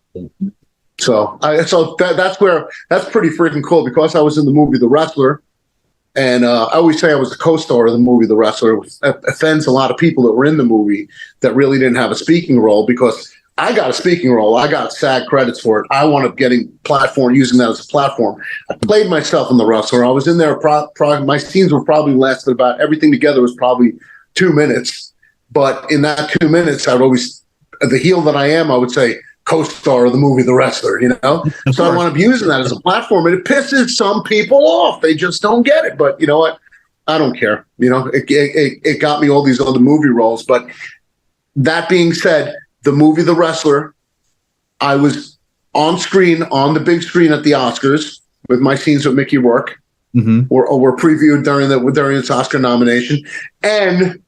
that's pretty freaking cool, because I was in the movie The Wrestler, And I always say I was the co-star of the movie The Wrestler. It offends a lot of people that were in the movie that really didn't have a speaking role, because I got a speaking role. I got SAG credits for it. I wound up getting platform, using that as a platform. I played myself in The Wrestler. I was in there. My scenes were probably lasted about, everything together was probably 2 minutes. But in that 2 minutes, I would always, the heel that I am, I would say, co-star of the movie The Wrestler, you know? So I wound up using that as a platform, and it pisses some people off. They just don't get it. But you know what? I don't care. You know, it got me all these other movie roles. But that being said, the movie The Wrestler, I was on screen, on the big screen at the Oscars with my scenes with Mickey Rourke, were previewed during its Oscar nomination. And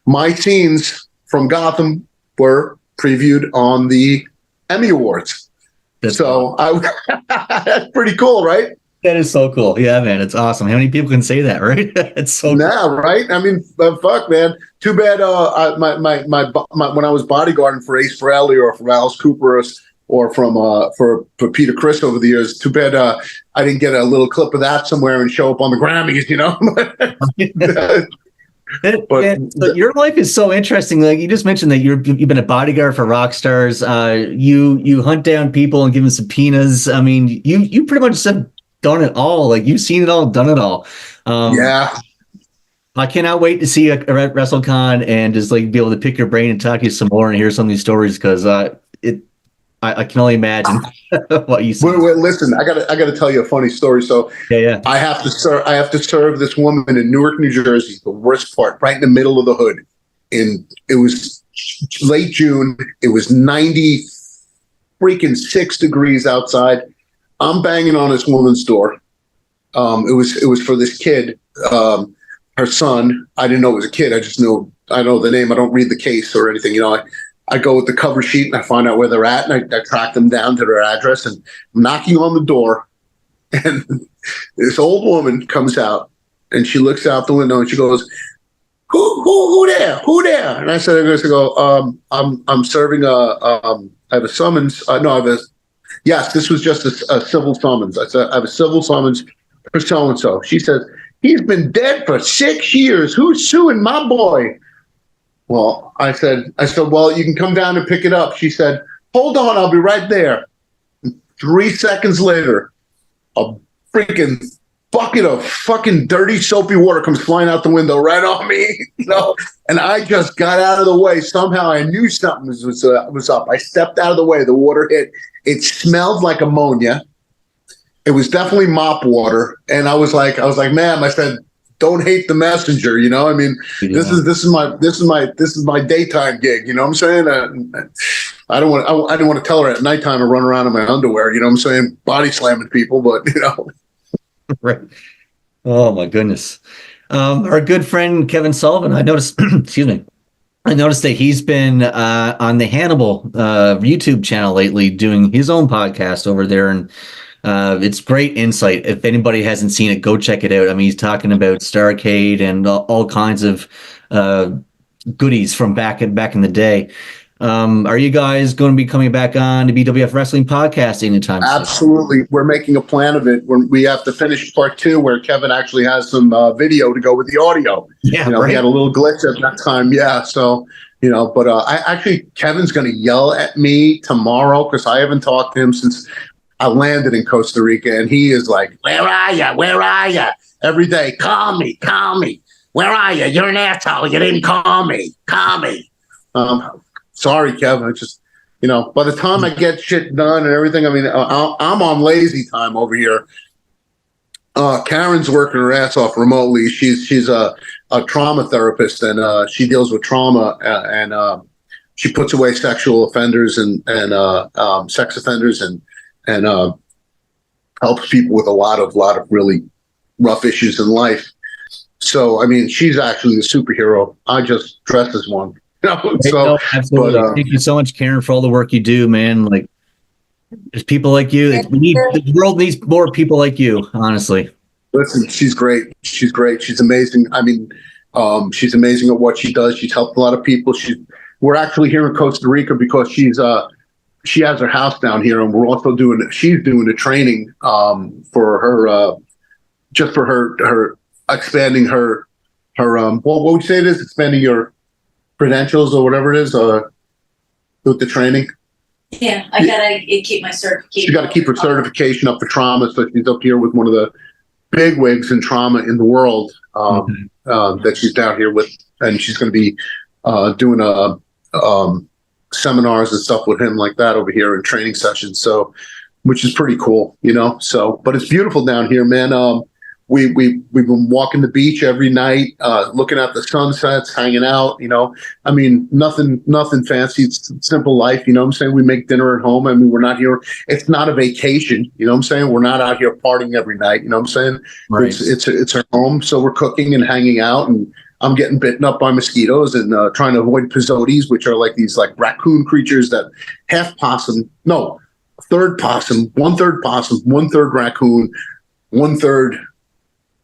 my scenes from Gotham were previewed on the Emmy Awards. That's pretty cool, right? That is so cool. Yeah, man, it's awesome. How many people can say that, right? It's so cool. Right? I mean, fuck, man. Too bad. When I was bodyguarding for Ace Frehley or for Alice Cooper or for Peter Criss over the years, too bad I didn't get a little clip of that somewhere and show up on the Grammys. You know. But your life is so interesting. Like you just mentioned that you've been a bodyguard for rock stars. You hunt down people and give them subpoenas. I mean, you pretty much have done it all. Like you've seen it all, done it all. Yeah. I cannot wait to see you at WrestleCon and just like be able to pick your brain and talk to you some more and hear some of these stories, because I can only imagine what you see. Wait, listen, I gotta tell you a funny story. So yeah. I have to serve this woman in Newark, New Jersey, the worst part, right in the middle of the hood. And it was late June. It was 96 degrees outside. I'm banging on this woman's door. It was for this kid, her son. I didn't know it was a kid. I know the name. I don't read the case or anything. You know, I go with the cover sheet and I find out where they're at, and I track them down to their address, and I'm knocking on the door, and this old woman comes out and she looks out the window and she goes, Who there? And I said, I'm serving I have a summons. Yes, this was just a civil summons. I said, I have a civil summons for so-and-so. She says, he's been dead for 6 years. Who's suing my boy? Well, I said, well, you can come down and pick it up. She said, hold on, I'll be right there. 3 seconds later, a freaking bucket of fucking dirty, soapy water comes flying out the window right on me, you know? And I just got out of the way. Somehow I knew something was up. I stepped out of the way. The water hit. It smelled like ammonia. It was definitely mop water. And I was like, ma'am, I said, don't hate the messenger, you know. I mean, this is my daytime gig, you know what I'm saying? I didn't want to tell her at nighttime to run around in my underwear, you know what I'm saying? Body slamming people, but you know. Right. Oh my goodness. Our good friend Kevin Sullivan, I noticed. Excuse me. I noticed that he's been on the Hannibal YouTube channel lately, doing his own podcast over there, and it's great insight. If anybody hasn't seen it, go check it out. I mean, he's talking about Starrcade and all kinds of goodies from back in the day. Are you guys going to be coming back on the BWF Wrestling Podcast anytime soon? Absolutely. We're making a plan of it. We have to finish part 2 where Kevin actually has some video to go with the audio. Yeah, you know, right. We had a little glitch at that time. Yeah. So, you know, but Kevin's going to yell at me tomorrow because I haven't talked to him since I landed in Costa Rica, and he is like, where are you? Where are you? Every day, call me. Where are you? You're an asshole. You didn't call me. Call me. Sorry, Kevin. I just, you know, by the time I get shit done and everything, I mean, I'm on lazy time over here. Karen's working her ass off remotely. She's a trauma therapist, and she deals with trauma, and she puts away sexual offenders and sex offenders and helps people with a lot of really rough issues in life. So, I mean, she's actually the superhero. I just dress as one. You know? So, absolutely. Thank you so much, Karen, for all the work you do, man. Like, there's people like you. The world needs more people like you, honestly. Listen, she's great. She's amazing. I mean, she's amazing at what she does. She's helped a lot of people. We're actually here in Costa Rica because she has her house down here, and we're also she's doing the training for her, just for her expanding her what would you say it is? Expanding your credentials or whatever it is, with the training. Yeah, I gotta keep my certification. She got to keep her certification up for trauma, so she's up here with one of the big wigs in trauma in the world that she's down here with, and she's going to be doing seminars and stuff with him like that over here in training sessions. So, which is pretty cool, you know. So, but it's beautiful down here, man. We've been walking the beach every night, looking at the sunsets, hanging out, you know. I mean, nothing fancy. It's simple life, you know what I'm saying? We make dinner at home. I mean, we're not here. It's not a vacation, you know what I'm saying? We're not out here partying every night, you know what I'm saying? Right. It's our home, so we're cooking and hanging out, and I'm getting bitten up by mosquitoes and trying to avoid pizzotes, which are like these like raccoon creatures that third possum, one-third raccoon, one-third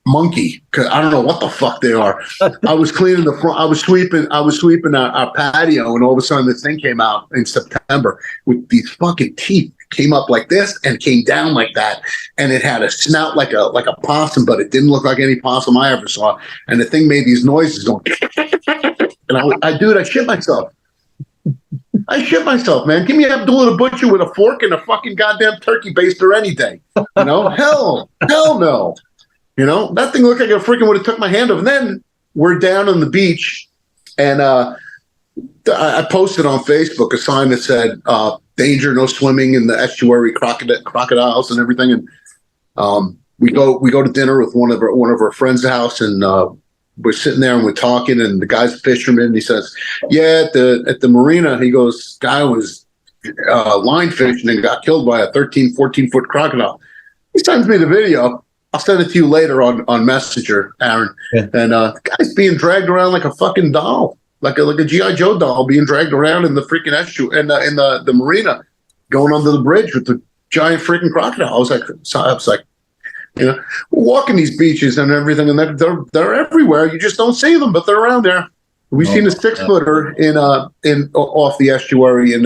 monkey. Cause I don't know what the fuck they are. I was cleaning the front. I was sweeping our patio, and all of a sudden this thing came out in September with these fucking teeth. Came up like this and came down like that, and it had a snout like a possum, but it didn't look like any possum I ever saw. And the thing made these noises going, and I shit myself. I shit myself, man. Give me Abdullah the Butcher with a fork and a fucking goddamn turkey baster any day. You know, hell no. You know, that thing looked like it freaking would have took my hand off. And then we're down on the beach, and I posted on Facebook a sign that said, danger, no swimming in the estuary, crocodiles and everything. And we go to dinner with one of our friends' house, and we're sitting there and we're talking, and the guy's a fisherman, and he says, yeah, at the marina, he goes, guy was line fishing and got killed by a 14 foot crocodile. He sends me the video. I'll send it to you later on Messenger, Aaron. Yeah. And the guy's being dragged around like a fucking doll, like a G.I. Joe doll being dragged around in the freaking estuary, in the marina, going under the bridge with the giant freaking crocodile. I was like, you know, we're walking these beaches and everything, and they're everywhere. You just don't see them, but they're around there. We've seen a 6-footer in off the estuary in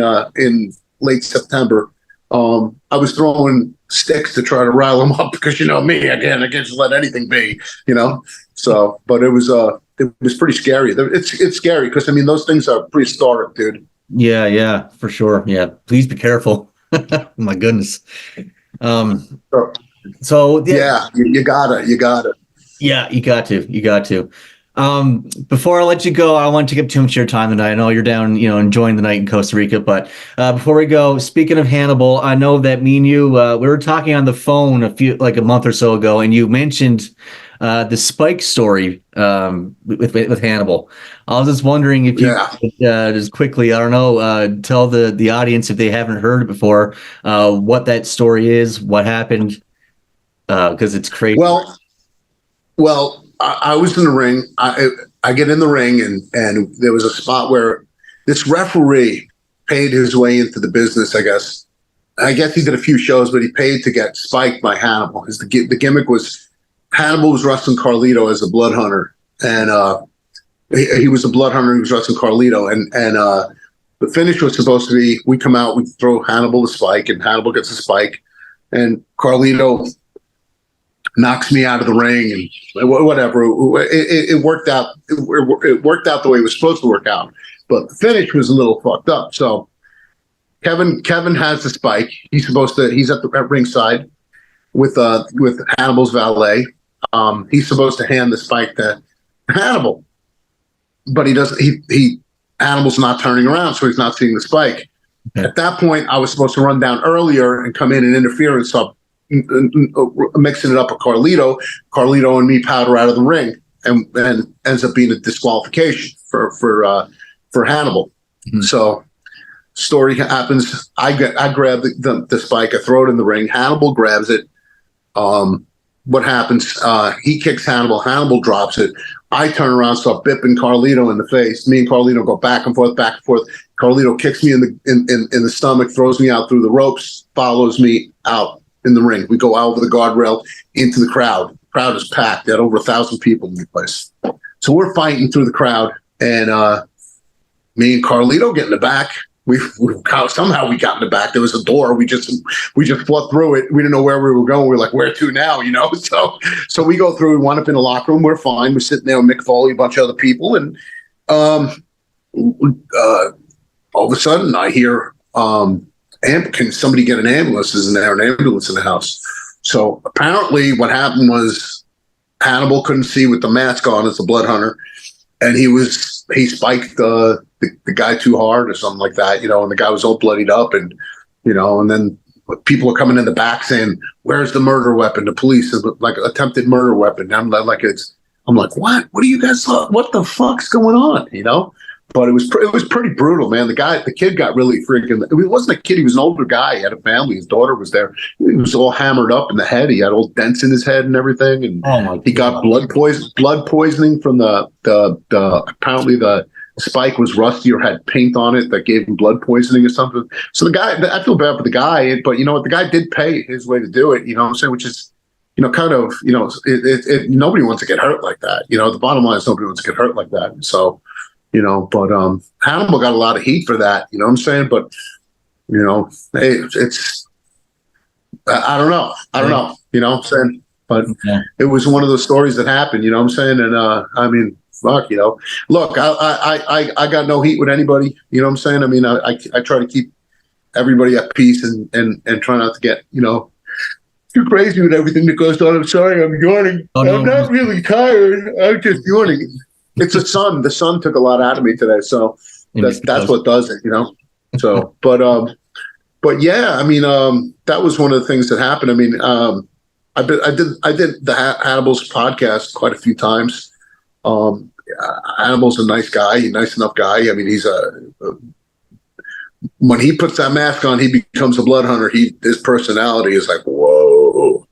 late September. I was throwing sticks to try to rile them up because, you know me, again, I can't just let anything be, you know. So, but it was pretty scary. It's scary because, I mean, those things are prehistoric, dude. Yeah, for sure. Yeah, please be careful. My goodness. So yeah, you gotta. Yeah, you got to. Before I let you go, I want to take up too much of your time tonight. I know you're down, you know, enjoying the night in Costa Rica. But before we go, speaking of Hannibal, I know that me and you, we were talking on the phone a month or so ago, and you mentioned the Spike story with Hannibal. I was just wondering if you could, just quickly, I don't know, tell the audience if they haven't heard it before, what that story is, what happened, because it's crazy. Well. I was in the ring. I get in the ring, and there was a spot where this referee paid his way into the business, I guess. I guess he did a few shows, but he paid to get spiked by Hannibal. The gimmick was Hannibal was wrestling Carlito as a blood hunter, and he was a blood hunter. He was wrestling Carlito, and the finish was supposed to be, we come out, we throw Hannibal the spike, and Hannibal gets a spike, and Carlito knocks me out of the ring, and whatever. It worked out. It worked out the way it was supposed to work out, but the finish was a little fucked up. So Kevin has the spike. He's at ringside with Hannibal's valet. He's supposed to hand the spike to Hannibal, but he doesn't. Hannibal's not turning around, so he's not seeing the spike. Okay. At that point, I was supposed to run down earlier and come in and interfere and stop mixing it up with Carlito. Carlito and me powder out of the ring, and ends up being a disqualification for Hannibal. Mm-hmm. So story happens. I grab the spike, I throw it in the ring. Hannibal grabs it. What happens? He kicks Hannibal. Hannibal drops it. I turn around, start bipping Carlito in the face. Me and Carlito go back and forth. Carlito kicks me in the stomach, throws me out through the ropes, follows me out in the ring. We go out over the guardrail into the crowd. The crowd is packed. They had over 1,000 people in the place. So we're fighting through the crowd, and me and Carlito get in the back. somehow we got in the back. There was a door. We just fought through it. We didn't know where we were going. We were like, where to now? So we go through. We wind up in the locker room. We're fine. We're sitting there with Mick Foley, a bunch of other people, and all of a sudden I hear, can somebody get an ambulance? Isn't there an ambulance in the house? So apparently what happened was Hannibal couldn't see with the mask on as a blood hunter, and he spiked the guy too hard or something like that, and the guy was all bloodied up, and and then people are coming in the back saying, where's the murder weapon? The police is like attempted murder weapon. I'm like, what do you guys what the fuck's going on? But it was pretty brutal, man. The kid got really freaking. It wasn't a kid; he was an older guy. He had a family. His daughter was there. He was all hammered up in the head. He had all dents in his head and everything. And he got blood poisoning from the apparently the spike was rusty or had paint on it that gave him blood poisoning or something. So the guy, I feel bad for the guy, but the guy did pay his way to do it. You know what I'm saying? Which is kind of nobody wants to get hurt like that. The bottom line is nobody wants to get hurt like that. So. But Hannibal got a lot of heat for that, you know what I'm saying? But, hey, it's, I don't know, you know what I'm saying? But it was one of those stories that happened, you know what I'm saying? And, I mean, fuck, look, I got no heat with anybody, you know what I'm saying? I mean, I try to keep everybody at peace and try not to get, too crazy with everything that goes on. I'm sorry, I'm yawning. Oh, no. I'm not really tired. I'm just yawning. It's the sun. The sun took a lot out of me today, so that's what does it, So, but yeah, I mean, that was one of the things that happened. I mean, I did the Hannibal's podcast quite a few times. Hannibal's a nice guy, nice enough guy. I mean, he's when he puts that mask on, he becomes a blood hunter. His personality is like, whoa,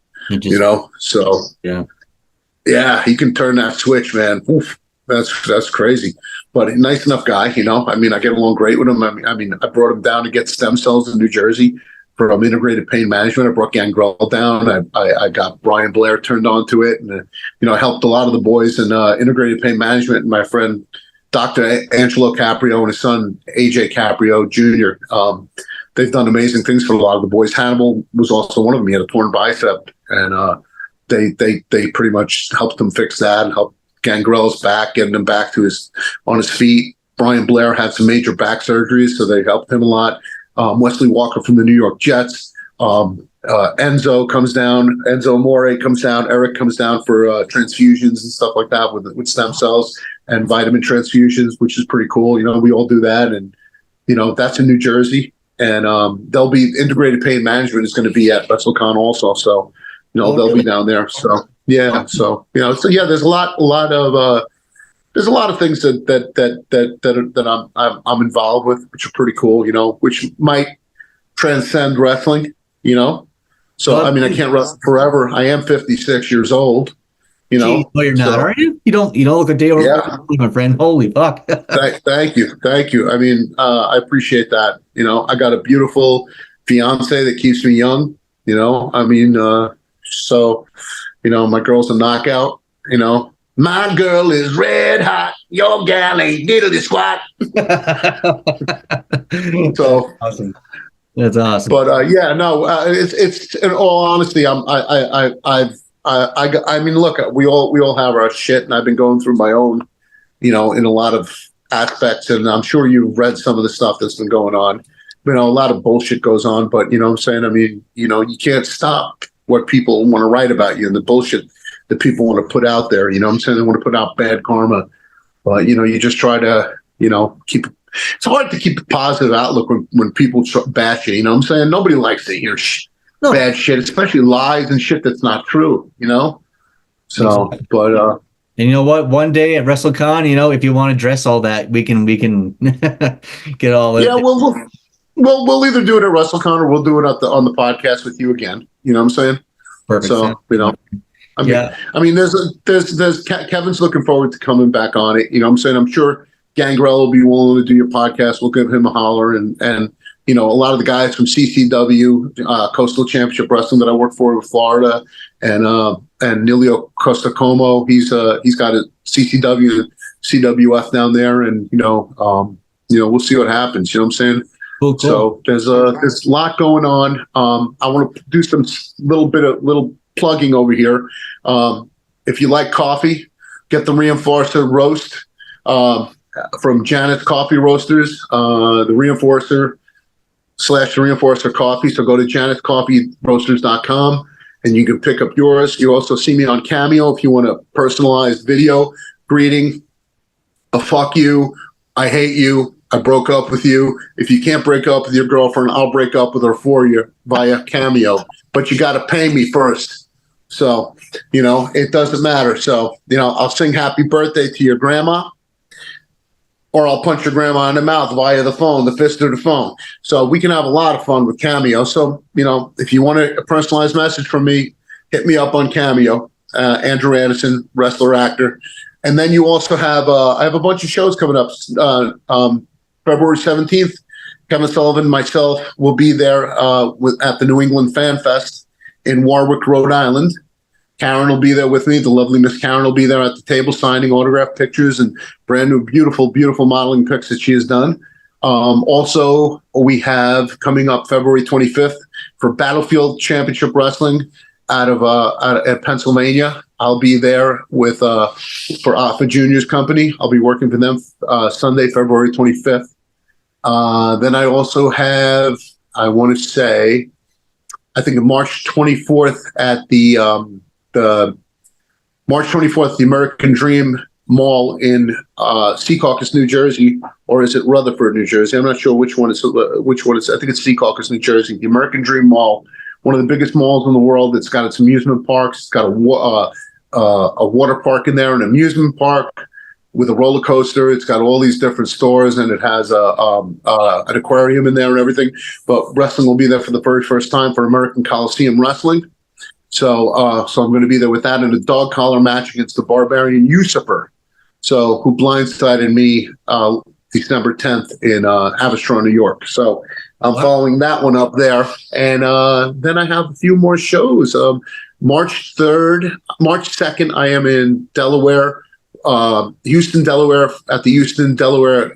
So yeah, he can turn that switch, man. Oof. That's crazy, but nice enough guy, I mean, I get along great with him. I mean, I brought him down to get stem cells in New Jersey from Integrated Pain Management. I brought Gangrel down. I got Brian Blair turned on to it, and I helped a lot of the boys in Integrated Pain Management. And my friend Dr. Angelo Caprio and his son AJ Caprio Jr. They've done amazing things for a lot of the boys. Hannibal was also one of them. He had a torn bicep, and they pretty much helped him fix that and helped Gangrel's back, getting him back on his feet. Brian Blair had some major back surgeries, so they helped him a lot. Wesley Walker from the New York Jets. Enzo comes down. Enzo More comes down. Eric comes down for transfusions and stuff like that with stem cells and vitamin transfusions, which is pretty cool. We all do that, and that's in New Jersey. And they'll be Integrated Pain Management is going to be at WrestleCon also, so they'll be down there. So. Yeah, so there's a lot of things that I'm involved with, which are pretty cool, which might transcend wrestling, So I mean, I can't wrestle forever. I am 56 years old, Geez, no, you're not, are you? You don't look a day over, my friend. Holy fuck! Thank you. I mean, I appreciate that. I got a beautiful fiance that keeps me young. I mean, so. My girl's a knockout, my girl is red hot. Your gal ain't diddly squat. So awesome. That's awesome. But it's in all honesty, I mean, look, we all have our shit, and I've been going through my own, in a lot of aspects, and I'm sure you've read some of the stuff that's been going on. A lot of bullshit goes on, but what I'm saying? I mean, you can't stop what people want to write about you and the bullshit that people want to put out there. What I'm saying? They want to put out bad karma, but you just try to, keep. It's hard to keep a positive outlook when people bash you. What I'm saying? Nobody likes to hear bad shit, especially lies and shit that's not true. So, exactly. But and you know what? One day at WrestleCon, if you want to dress all that, we can get all. Yeah, we'll either do it at WrestleCon or we'll do it on the podcast with you again. You know what I'm saying? Perfect. So, I mean, there's Kevin's looking forward to coming back on it. I'm saying? I'm sure Gangrel will be willing to do your podcast. We'll give him a holler. And a lot of the guys from CCW, Coastal Championship Wrestling that I work for with Florida, and Nilio Costacomo, he's got a CCW, CWF down there. And, we'll see what happens. You know what I'm saying? Cool. So there's a lot going on. I want to do some little plugging over here. If you like coffee, get the Reinforcer roast from Janet's Coffee Roasters. The Reinforcer / the Reinforcer coffee. So go to janetcoffeeroasters.com and you can pick up yours. You also see me on Cameo if you want a personalized video greeting. A fuck you. I hate you. I broke up with you. If you can't break up with your girlfriend, I'll break up with her for you via Cameo. But you got to pay me first. So, it doesn't matter. So, I'll sing happy birthday to your grandma, or I'll punch your grandma in the mouth via the phone, the fist of the phone. So we can have a lot of fun with Cameo. So, if you want a personalized message from me, hit me up on Cameo. Andrew Anderson, wrestler, actor. And then you also have, I have a bunch of shows coming up. February 17th, Kevin Sullivan, myself will be there at the New England Fan Fest in Warwick, Rhode Island. Karen will be there with me. The lovely Miss Karen will be there at the table signing autograph pictures and brand new, beautiful, beautiful modeling pics that she has done. Also, we have coming up February 25th for Battlefield Championship Wrestling out of Pennsylvania. I'll be there with for Alpha Juniors Company. I'll be working for them Sunday, February 25th. Then I also have, I want to say, I think March 24th at the March 24th, the American Dream Mall in Secaucus, New Jersey, or is it Rutherford, New Jersey? I'm not sure which one is. I think it's Secaucus, New Jersey. The American Dream Mall, one of the biggest malls in the world. It's got its amusement parks. It's got a water park in there, an amusement park with a roller coaster. It's got all these different stores, and it has an aquarium in there and everything. But wrestling will be there for the very first time for American Coliseum Wrestling. So I'm going to be there with that in a dog collar match against the Barbarian Usurper. So who blindsided me December 10th in Avastron, New York. So I'm following that one up there. And then I have a few more shows. March 2nd, I am in Delaware, Houston, Delaware, at the Houston, Delaware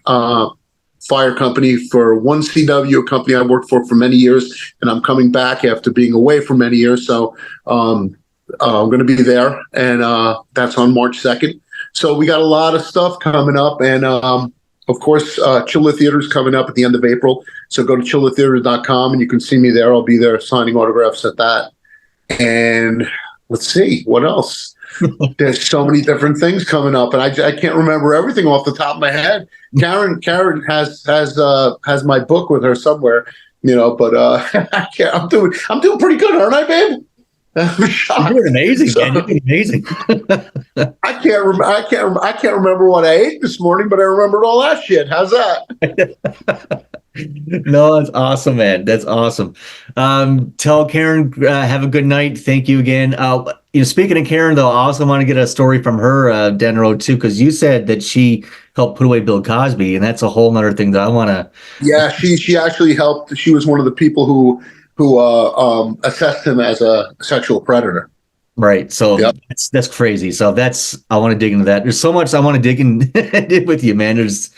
Fire Company for 1CW, a company I worked for many years, and I'm coming back after being away for many years. So I'm going to be there, and that's on March 2nd. So we got a lot of stuff coming up, and of course, Chiller Theater's coming up at the end of April. So go to chillertheater.com, and you can see me there. I'll be there signing autographs at that. And let's see, what else? There's so many different things coming up, and I can't remember everything off the top of my head. Karen has my book with her somewhere, but I can't. I'm doing pretty good, aren't I, babe? I'm shocked. You're doing amazing, man. You're doing amazing. I can't remember what I ate this morning, but I remembered all that shit. How's that? No, that's awesome, man. That's awesome. Tell Karen, have a good night. Thank you again. Speaking of Karen, though, I also want to get a story from her down the road too, because you said that she helped put away Bill Cosby, and that's a whole other thing that I want to. Yeah, she actually helped. She was one of the people who assessed him as a sexual predator. Right. So yep. That's crazy. So I want to dig into that. There's so much I want to dig in with you, man. She's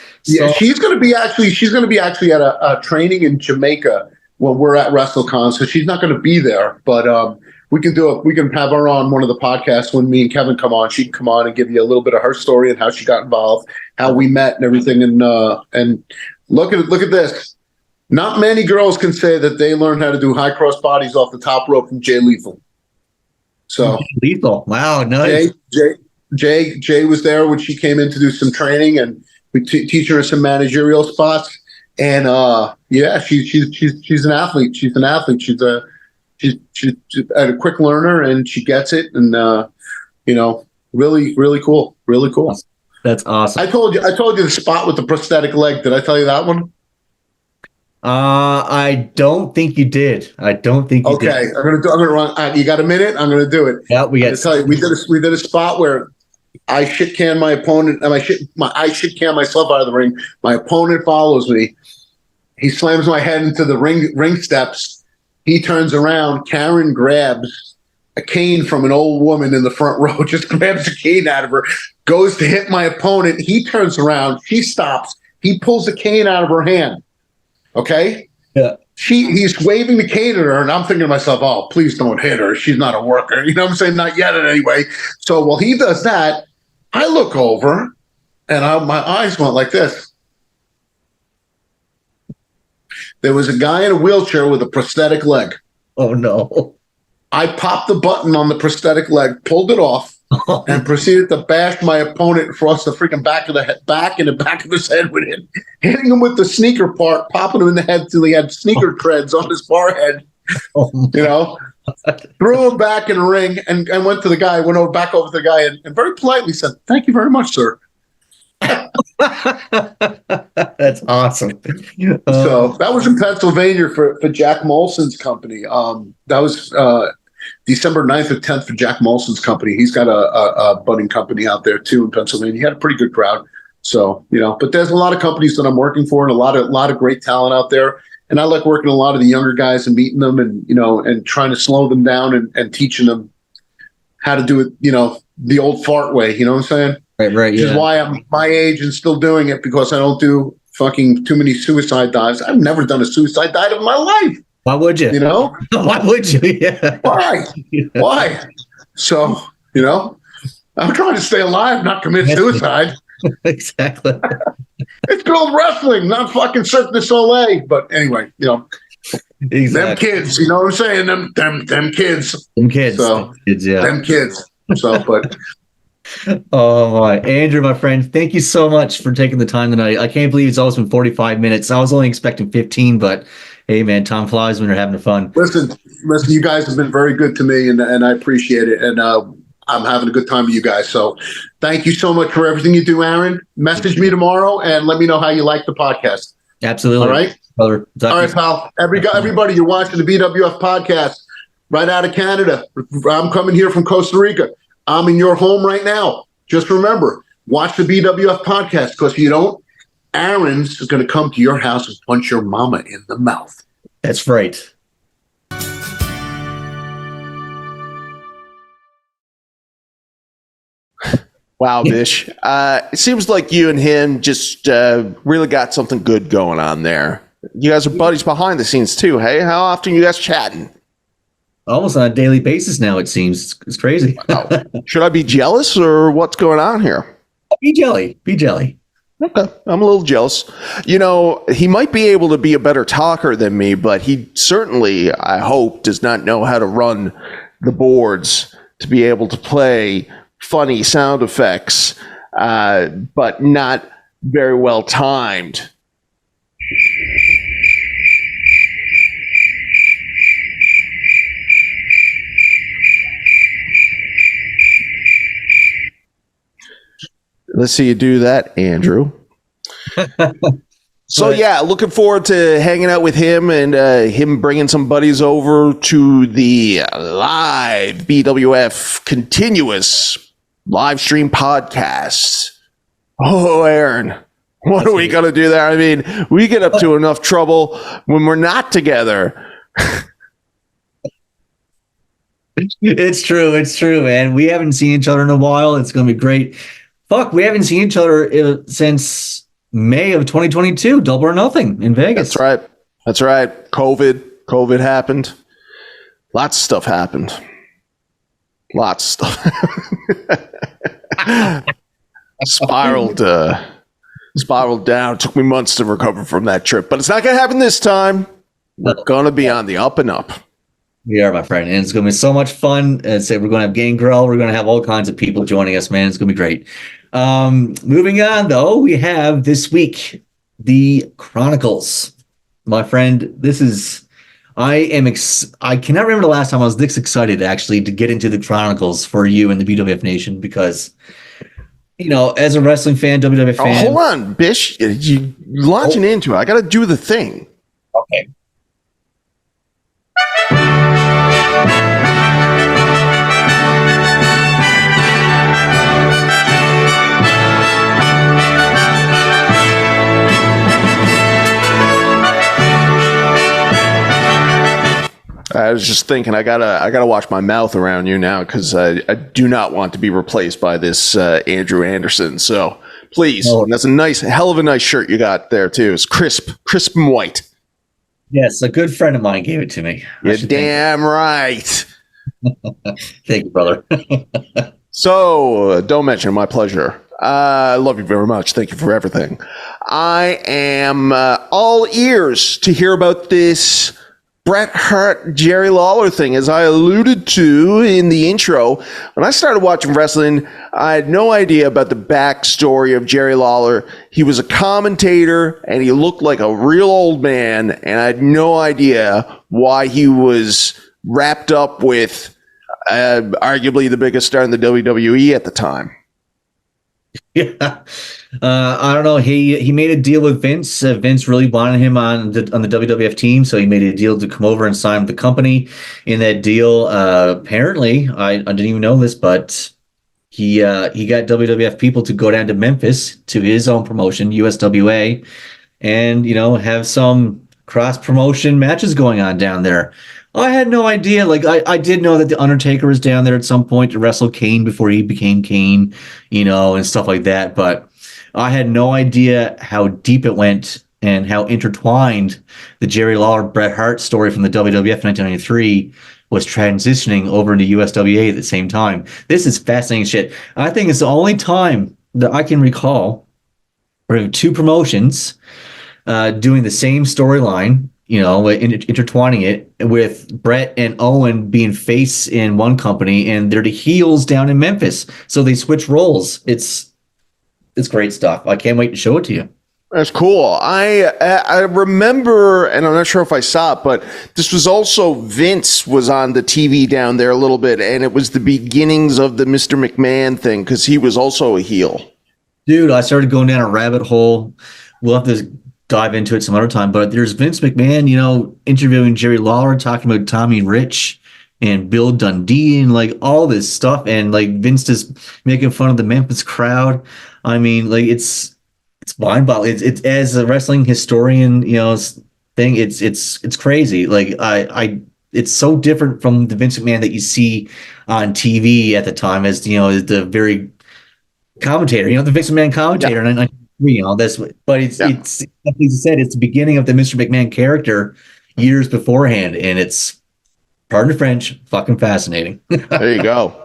going to be actually at a training in Jamaica when we're at WrestleCon. So she's not going to be there, but we can do it. We can have her on one of the podcasts when me and Kevin come on. She can come on and give you a little bit of her story and how she got involved, how we met and everything. And look at this. Not many girls can say that they learned how to do high cross bodies off the top rope from Jay Lethal. So Lethal, wow, nice. Jay was there when she came in to do some training, and we teach her some managerial spots. And she's an athlete. She's an athlete. She's a quick learner, and she gets it. And really, really cool. Really cool. That's awesome. I told you the spot with the prosthetic leg. Did I tell you that one? I don't think you did. Okay, I'm gonna run. You got a minute? I'm gonna do it. Yeah, we got. Tell you, we did a spot where I shit can my opponent, and I shit can myself out of the ring. My opponent follows me. He slams my head into the ring steps. He turns around. Karen grabs a cane from an old woman in the front row. Just grabs a cane out of her. Goes to hit my opponent. He turns around. She stops. He pulls the cane out of her hand. Okay. Yeah. He's waving the cane at her, and I'm thinking to myself, oh, please don't hit her. She's not a worker. You know what I'm saying? Not yet, anyway. So while he does that, I look over, and my eyes went like this. There was a guy in a wheelchair with a prosthetic leg. Oh, no. I popped the button on the prosthetic leg, pulled it off, and proceeded to bash my opponent across the freaking back of the head, in the back of his head with it, hitting him with the sneaker part, popping him in the head till he had sneaker treads on his forehead. You know, threw him back in the ring and went to the guy, back over to the guy and very politely said, "Thank you very much, sir." That's awesome. So that was in Pennsylvania for Jack Molson's company. That was December 9th or 10th for Jack Molson's company. He's got a budding company out there too in Pennsylvania. He had a pretty good crowd. So, but there's a lot of companies that I'm working for and a lot of great talent out there. And I like working with a lot of the younger guys and meeting them and, and trying to slow them down and teaching them how to do it, the old fart way. You know what I'm saying? Right. Which is why I'm my age and still doing it, because I don't do fucking too many suicide dives. I've never done a suicide dive in my life. Why would you? Why would you? Yeah. Why? Why? So, I'm trying to stay alive, not commit suicide. Exactly. It's called wrestling, not fucking Cirque du Soleil. But anyway, exactly. Them kids, you know what I'm saying? Them kids. Them kids. So, kids, yeah. Them kids. So, but. Oh my, Andrew, my friend, thank you so much for taking the time tonight. I can't believe it's almost been 45 minutes. I was only expecting 15, but hey, man, time flies when you're having fun. Listen, you guys have been very good to me, and I appreciate it. And I'm having a good time with you guys. So thank you so much for everything you do, Aaron. Message me tomorrow and let me know how you like the podcast. Absolutely. All right? Brother, all right, pal. Everybody, you're watching the BWF podcast right out of Canada. I'm coming here from Costa Rica. I'm in your home right now. Just remember, watch the BWF podcast, because if you don't, Aaron's going to come to your house and punch your mama in the mouth. That's right. Wow, Bish. It seems like you and him just really got something good going on there. You guys are buddies behind the scenes too, hey? How often you guys chatting? Almost on a daily basis now, it seems. It's crazy. Wow. Should I be jealous, or what's going on here? Be jelly. Okay, I'm a little jealous. He might be able to be a better talker than me, but he certainly, I hope, does not know how to run the boards to be able to play funny sound effects, but not very well timed. Let's see you do that, Andrew. So yeah, looking forward to hanging out with him and him bringing some buddies over to the live BWF continuous live stream podcast. Oh, Aaron, what are we going to do there? I mean, we get up to enough trouble when we're not together. It's true, man. We haven't seen each other in a while. It's going to be great. Fuck, we haven't seen each other since May of 2022, Double or Nothing in Vegas. That's right. COVID happened. Lots of stuff happened. Spiraled down. It took me months to recover from that trip, but it's not going to happen this time. We're going to be on the up and up. We are, my friend, and it's going to be so much fun. As I said, we're going to have Gangrel. We're going to have all kinds of people joining us, man. It's going to be great. Moving on, though, we have this week the Chronicles. My friend, I cannot remember the last time I was this excited, actually, to get into the Chronicles for you and the BWF Nation, because, as a wrestling fan, WWF fan. Hold on, Bish. You launching into it. I got to do the thing. Okay. I was just thinking, I gotta watch my mouth around you now, because I do not want to be replaced by this Andrew Anderson. So please, that's a hell of a nice shirt you got there too. It's crisp and white. Yes, a good friend of mine gave it to me. You're damn right. Thank you, brother. So, don't mention it, my pleasure. I love you very much. Thank you for everything. I am all ears to hear about this Bret Hart Jerry Lawlor thing. As I alluded to in the intro, when I started watching wrestling, I had no idea about the backstory of Jerry Lawlor. He was a commentator, and he looked like a real old man, and I had no idea why he was wrapped up with arguably the biggest star in the WWE at the time. Yeah, I don't know. He made a deal with Vince. Vince really wanted him on the WWF team, so he made a deal to come over and sign with the company. In that deal, apparently, I didn't even know this, but he got WWF people to go down to Memphis to his own promotion, USWA, and have some cross promotion matches going on down there. I had no idea. Like, I did know that The Undertaker was down there at some point to wrestle Kane before he became Kane, and stuff like that. But I had no idea how deep it went and how intertwined the Jerry Lawler Bret Hart story from the WWF 1993 was transitioning over into USWA at the same time. This is fascinating shit. I think it's the only time that I can recall where two promotions doing the same storyline, intertwining it with Bret and Owen being face in one company and they're the heels down in Memphis. So they switch roles. It's great stuff. I can't wait to show it to you. That's cool. I remember, and I'm not sure if I saw it, but this was also Vince was on the TV down there a little bit, and it was the beginnings of the Mr. McMahon thing because he was also a heel. Dude, I started going down a rabbit hole. We'll have to dive into it some other time, but there's Vince McMahon, interviewing Jerry Lawler, talking about Tommy Rich and Bill Dundee and like all this stuff, and like Vince just making fun of the Memphis crowd. I mean, like it's mind-boggling. It's as a wrestling historian, thing. It's crazy. Like it's so different from the Vince McMahon that you see on TV at the time as the very commentator, the Vince McMahon commentator. Yeah. And it's like you said, it's the beginning of the Mr. McMahon character years beforehand, and it's, pardon the French, fucking fascinating. There you go.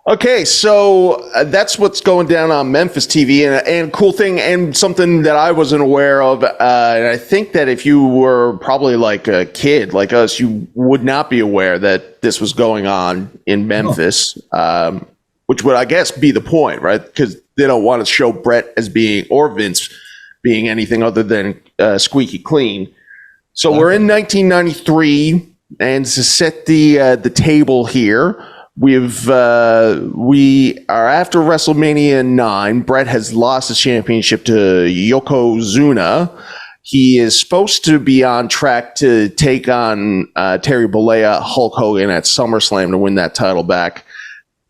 Okay, so that's what's going down on Memphis TV, and cool thing, and something that I wasn't aware of, and I think that if you were probably like a kid like us, you would not be aware that this was going on in Memphis, which would, I guess, be the point, right? Because they don't want to show Bret as being, or Vince being anything other than squeaky clean. So we're in 1993, and to set the table here, we are after WrestleMania 9. Bret has lost his championship to Yokozuna. He is supposed to be on track to take on Terry Bollea, Hulk Hogan at SummerSlam to win that title back.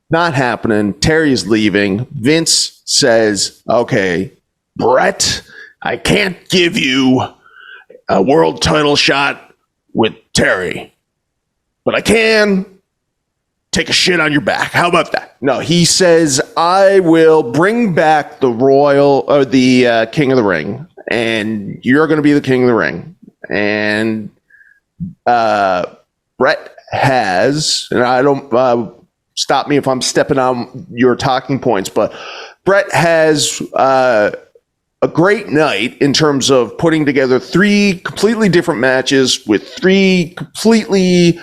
Not happening. Terry's leaving. Vince says, okay, Bret, I can't give you a world title shot with Terry, but I can take a shit on your back. How about that? No, he says, I will bring back the King of the Ring, and you're going to be the King of the Ring. And Bret has, and I don't, stop me if I'm stepping on your talking points, but Bret has a great night in terms of putting together three completely different matches with three completely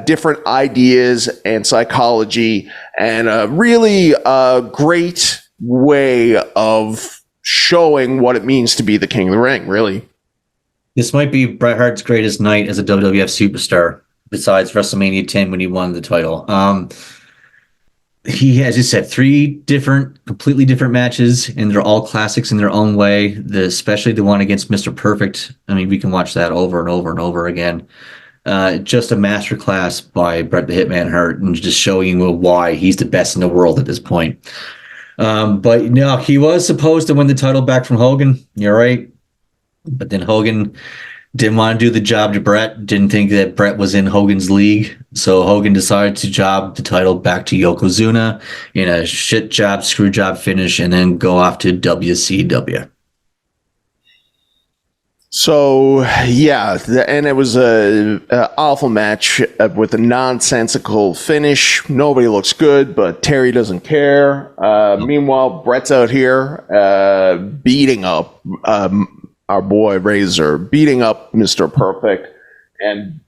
different ideas and psychology, and a really great way of showing what it means to be the King of the Ring, really. This might be Bret Hart's greatest night as a WWF superstar, besides WrestleMania 10 when he won the title. He has, as you said, three completely different matches, and they're all classics in their own way. Especially the one against Mr. Perfect. I mean, we can watch that over and over and over again. Just a masterclass by Bret the Hitman Hart, and just showing you why he's the best in the world at this point. But no, he was supposed to win the title back from Hogan. You're right. But then Hogan didn't want to do the job to Bret, didn't think that Bret was in Hogan's league. So Hogan decided to job the title back to Yokozuna in a shit job, screw job finish, and then go off to WCW. So yeah, and it was a awful match with a nonsensical finish. Nobody looks good, but Terry doesn't care. Meanwhile, Bret's out here beating up our boy Razor, beating up Mr. Perfect, and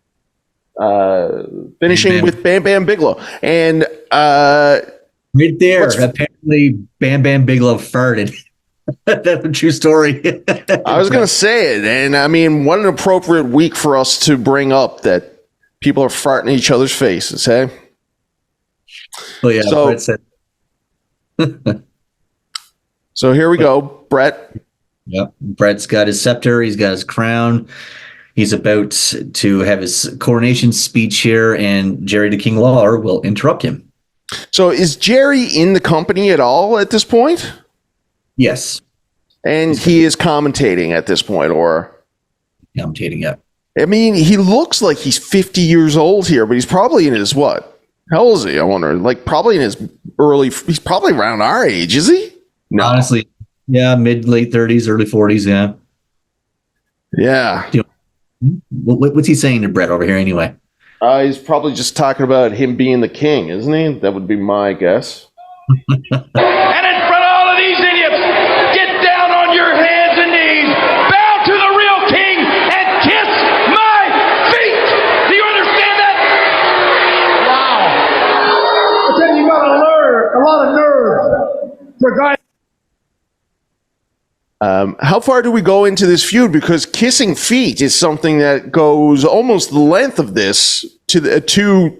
finishing with Bam Bam Bigelow. And right there, apparently Bam Bam Bigelow farted. That's a true story. I was going to say it, and I mean, what an appropriate week for us to bring up that people are farting in each other's faces, hey? Oh yeah, so, Bret said. So here we go, Bret. Yep, Bret's got his scepter. He's got his crown. He's about to have his coronation speech here, and Jerry the King Lawler will interrupt him. So is Jerry in the company at all at this point? Yes. And he is commentating at this point, or? Commentating, yeah. I mean, he looks like he's 50 years old here, but he's probably in his what? How old is he, I wonder? Like, probably in his he's probably around our age, is he? No. Honestly, yeah, late 30s, early 40s, yeah. Yeah. What's he saying to Bret over here anyway? He's probably just talking about him being the king, isn't he? That would be my guess. How far do we go into this feud? Because kissing feet is something that goes almost the length of this to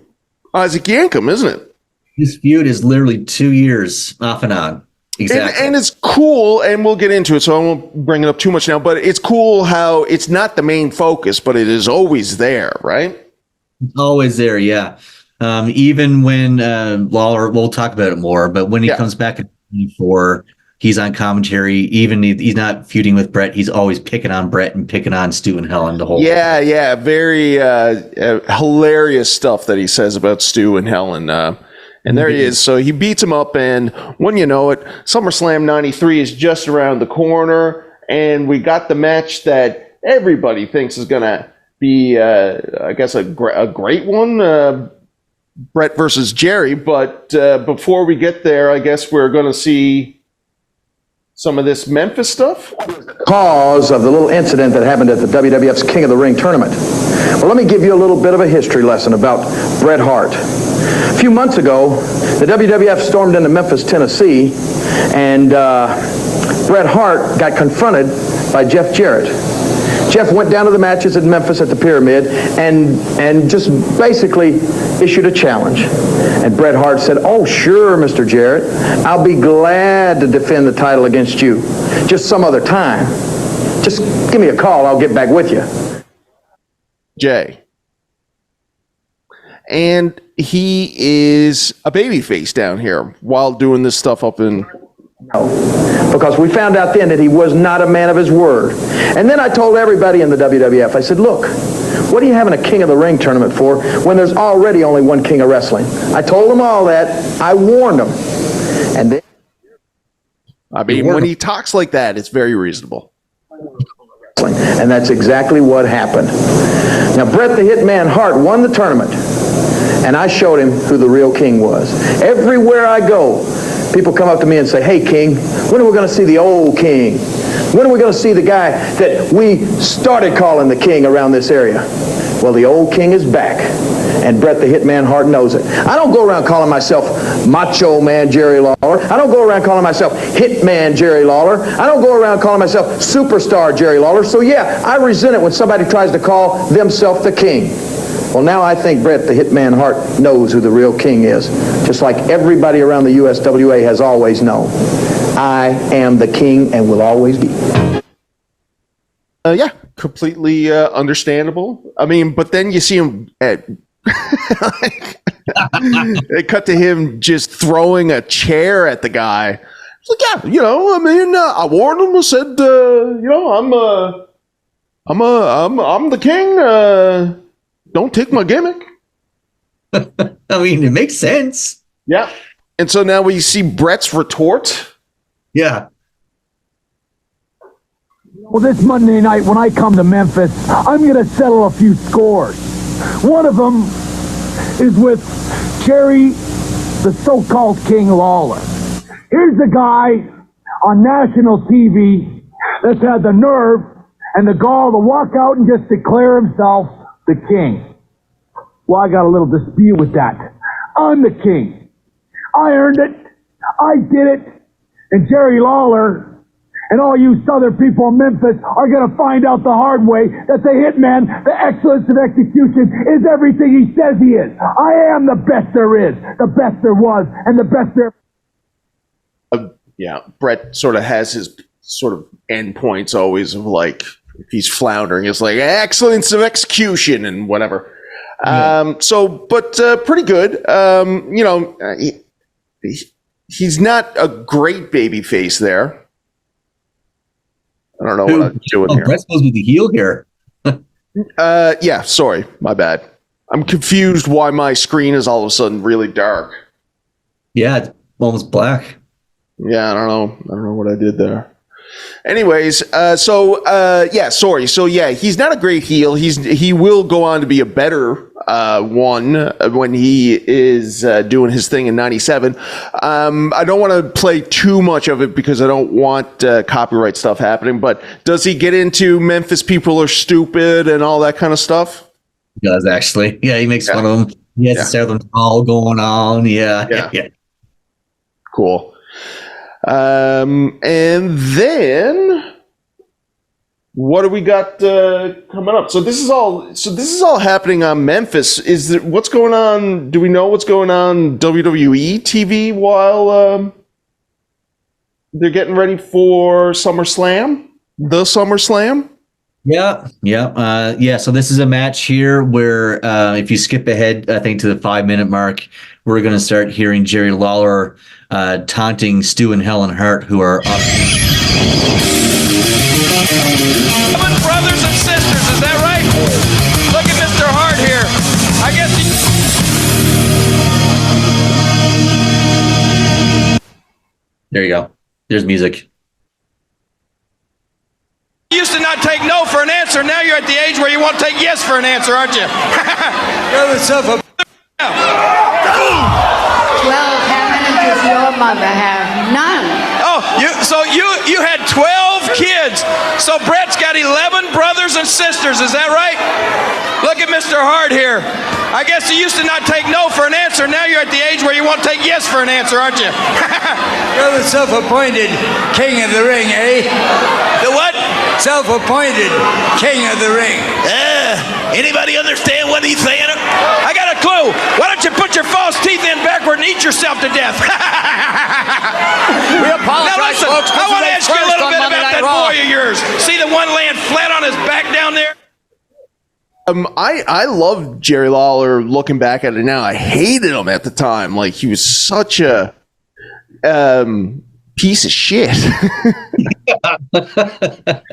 Isaac Yankem, isn't it? This feud is literally 2 years off and on. Exactly. And it's cool, and we'll get into it, so I won't bring it up too much now, but it's cool how it's not the main focus, but it is always there, right? It's always there, yeah. Even when Lawler, we'll talk about it more, but when he comes back in 24, he's on commentary. Even he's not feuding with Bret. He's always picking on Bret and picking on Stu and Helen the whole time. Yeah. Very hilarious stuff that he says about Stu and Helen. And there he is. So he beats him up, and when you know it, SummerSlam 93 is just around the corner, and we got the match that everybody thinks is going to be, I guess, a great one, Bret versus Jerry. But before we get there, I guess we're going to see some of this Memphis stuff? Cause of the little incident that happened at the WWF's King of the Ring tournament. Well, let me give you a little bit of a history lesson about Bret Hart. A few months ago, the WWF stormed into Memphis, Tennessee, and Bret Hart got confronted by Jeff Jarrett. Jeff went down to the matches at Memphis at the Pyramid and just basically issued a challenge. And Bret Hart said, "Oh, sure, Mr. Jarrett. I'll be glad to defend the title against you. Just some other time. Just give me a call. I'll get back with you." Jay. And he is a babyface down here while doing this stuff up in... No, because we found out then that he was not a man of his word. And then I told everybody in the WWF, I said, look, what are you having a King of the Ring tournament for when there's already only one King of Wrestling? I told them all that. I warned them. And then... I mean, when he talks like that, it's very reasonable. And that's exactly what happened. Now, Bret the Hitman Hart won the tournament, and I showed him who the real king was. Everywhere I go, people come up to me and say, "Hey, King, when are we going to see the old king? When are we going to see the guy that we started calling the king around this area?" Well, the old king is back, and Bret the Hitman Hart knows it. I don't go around calling myself Macho Man Jerry Lawler. I don't go around calling myself Hitman Jerry Lawler. I don't go around calling myself Superstar Jerry Lawler. So yeah, I resent it when somebody tries to call themselves the king. Well, now I think Bret the Hitman Hart knows who the real king is, just like everybody around the USWA has always known. I am the king and will always be. Yeah, completely understandable. I mean, but then you see him at... They cut to him just throwing a chair at the guy. It's like, yeah, you know, I mean, I warned him. I said, you know, I'm the king. Don't take my gimmick. I mean, it makes sense. Yeah. And so now we see Bret's retort. Yeah. Well, this Monday night when I come to Memphis, I'm going to settle a few scores. One of them is with Jerry, the so-called King Lawlor. Here's the guy on national TV that's had the nerve and the gall to walk out and just declare himself the king. Well, I got a little dispute with that. I'm the king. I earned it. I did it. And Jerry Lawlor and all you Southern people in Memphis are going to find out the hard way that the Hitman, the excellence of execution, is everything he says he is. I am the best there is, the best there was, and the best there... Yeah, Bret sort of has his sort of endpoints always of like, if he's floundering, it's like excellence of execution and whatever. Yeah. Pretty good. He's not a great baby face there. I don't know what I'm doing here. Bret's supposed to be the heel here. Yeah, sorry, my bad. I'm confused why my screen is all of a sudden really dark. Yeah, it's almost black. Yeah, I don't know what I did there. Anyways, sorry. So yeah, he's not a great heel. He will go on to be a better one when he is doing his thing in '97. I don't want to play too much of it because I don't want copyright stuff happening. But does he get into Memphis people are stupid and all that kind of stuff? He does actually. Yeah, he makes fun of them. He has the Southern Hall going on. Yeah. Cool. And then what do we got coming up? So this is all happening on Memphis. What's going on? Do we know what's going on WWE TV while they're getting ready for SummerSlam? The SummerSlam? Yeah. So this is a match here where if you skip ahead, I think to the 5-minute mark, we're going to start hearing Jerry Lawlor taunting Stu and Helen Hart, who are up. Brothers and sisters, is that right? Look at Mr. Hart here. I guess There you go. There's music. you used to not take no for an answer. Now you're at the age where you won't take yes for an answer, aren't you? You're the self of 12. How many does your mother have? None. Oh, you had 12 kids. So Bret's got 11 brothers and sisters. Is that right? Look at Mr. Hart here. I guess you used to not take no for an answer. Now you're at the age where you won't take yes for an answer, aren't you? You're the self-appointed king of the ring, eh? The what? Self-appointed king of the ring. Anybody understand what he's saying? I got a clue. Why don't you put your false teeth in backward and eat yourself to death? We apologize, now listen, folks. I want to ask you a little bit about that boy of yours. See the one laying flat on his back down there? I love Jerry Lawlor looking back at it now. I hated him at the time. Like, he was such a piece of shit.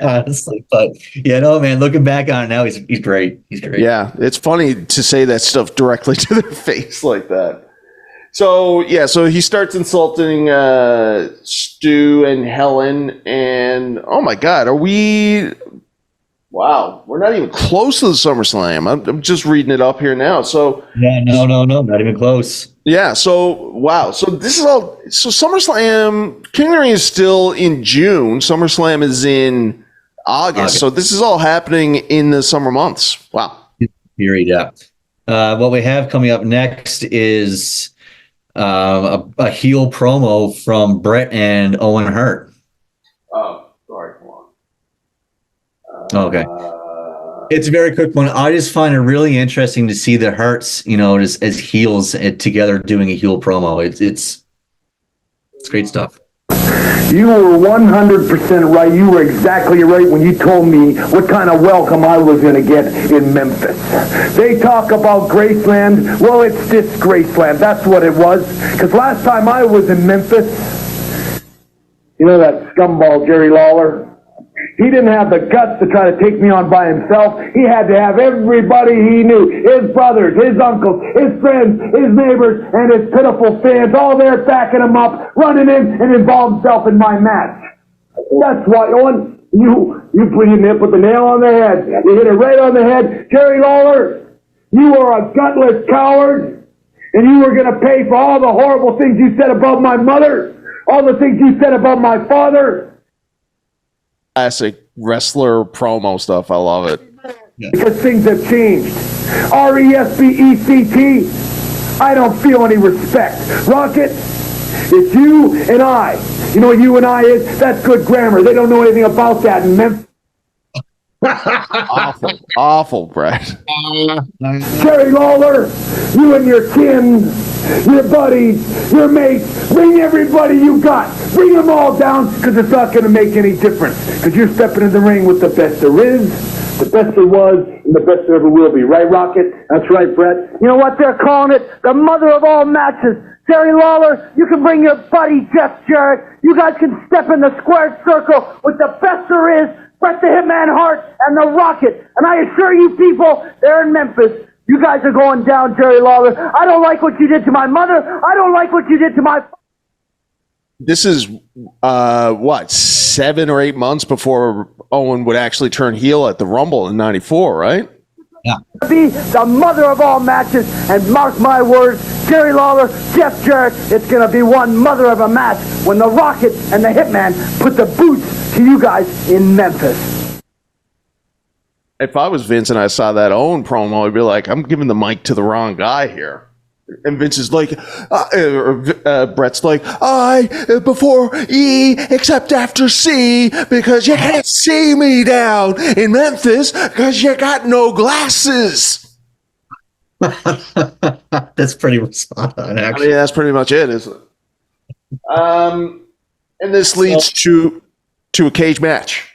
Honestly, but man, looking back on it now, he's great. He's great. Yeah, it's funny to say that stuff directly to their face like that. So he starts insulting Stu and Helen, and oh my God, wow, we're not even close to the SummerSlam. I'm just reading it up here now. So yeah, no, not even close. Yeah, so wow, so this is all. So SummerSlam, King of the Ring is still in June. SummerSlam is in August. So this is all happening in the summer months. Wow. Period. Yeah. What we have coming up next is a heel promo from Bret and Owen Hart. Oh, sorry. Hold on. Okay. It's a very quick one. I just find it really interesting to see the Harts, as heels together doing a heel promo. It's great stuff. You were 100% right. You were exactly right when you told me what kind of welcome I was going to get in Memphis. They talk about Graceland. Well, it's just Graceland. That's what it was. Because last time I was in Memphis, you know that scumball Jerry Lawlor? He didn't have the guts to try to take me on by himself. He had to have everybody he knew, his brothers, his uncles, his friends, his neighbors, and his pitiful fans, all there backing him up, running in and involve himself in my match. That's why, Owen, You put the nail on the head. You hit it right on the head. Jerry Lawlor, you are a gutless coward, and you are going to pay for all the horrible things you said about my mother, all the things you said about my father. Classic wrestler promo stuff. I love it. Because things have changed. RESPECT, I don't feel any respect. Rocket, it's you and I. You know what you and I is? That's good grammar. They don't know anything about that in Memphis. Awful, Brett. Jerry Lawlor, you and your kin, your buddies, your mates, bring everybody you got. Bring them all down, because it's not going to make any difference. Because you're stepping in the ring with the best there is, the best there was, and the best there ever will be. Right, Rocket? That's right, Brett. You know what they're calling it? The mother of all matches. Jerry Lawlor, you can bring your buddy Jeff Jarrett. You guys can step in the square circle with the best there is, Bret the Hitman Hart and the Rocket. And I assure you people, there in Memphis, you guys are going down, Jerry Lawlor. I don't like what you did to my mother. I don't like what you did to my... This is, 7 or 8 months before Owen would actually turn heel at the Rumble in '94, right? Yeah. Be the mother of all matches, and mark my words, Jerry Lawlor, Jeff Jarrett, it's going to be one mother of a match when the Rocket and the Hitman put the boots to you guys in Memphis. If I was Vince and I saw that Owen promo, I'd be like, I'm giving the mic to the wrong guy here. And Vince is like, Bret's like, before E except after C, because you can't see me down in Memphis because you got no glasses. That's pretty spot on, actually. I mean, that's pretty much it, isn't it? And this leads to a cage match.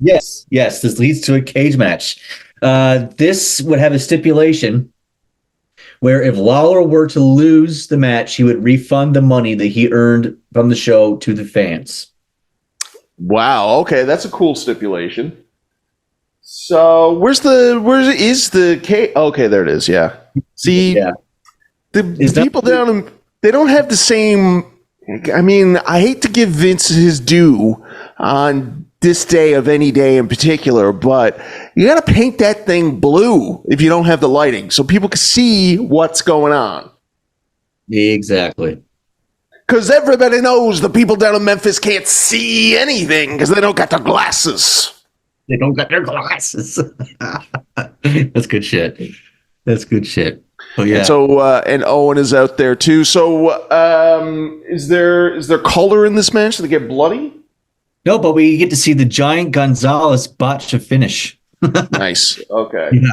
Yes, this leads to a cage match. This would have a stipulation where if Lawlor were to lose the match, he would refund the money that he earned from the show to the fans. Wow, okay, that's a cool stipulation. So where is the cage? Okay, there it is, yeah. See, the people down in, they don't have the same, I mean, I hate to give Vince his due on this day of any day in particular, but you got to paint that thing blue if you don't have the lighting so people can see what's going on. Exactly. Because everybody knows the people down in Memphis can't see anything because they don't got their glasses. They don't got their glasses. That's good shit. That's good shit. Oh yeah. And so and Owen is out there too. So is there color in this match? Do they get bloody? No, but we get to see the Giant Gonzalez botch a finish. Nice. Okay. Yeah.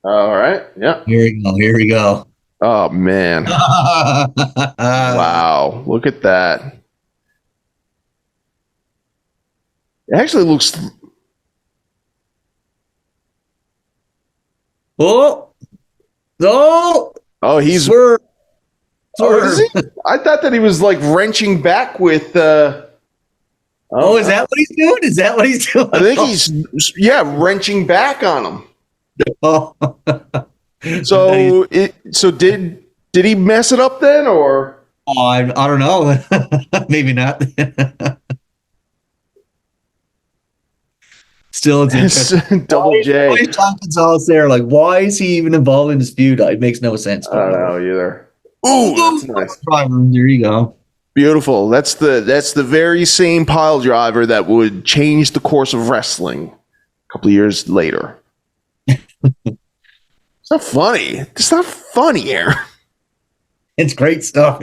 All right. Yeah. Here we go. Oh man. Wow. Look at that. It actually looks. Oh, he's. Oh, is he? I thought that he was like wrenching back with. Is that what he's doing? Is that what he's doing? I think he's wrenching back on him. Oh. So did he mess it up then, or? Oh, I don't know. Maybe not. Still, it's interesting. Double J. Why is John Gonzalez there? Like, why is he even involved in this feud? It makes no sense. I don't know either. Ooh, that's nice. There you go. Beautiful. That's the very same pile driver that would change the course of wrestling a couple of years later. It's not funny. It's not funny here. It's great stuff.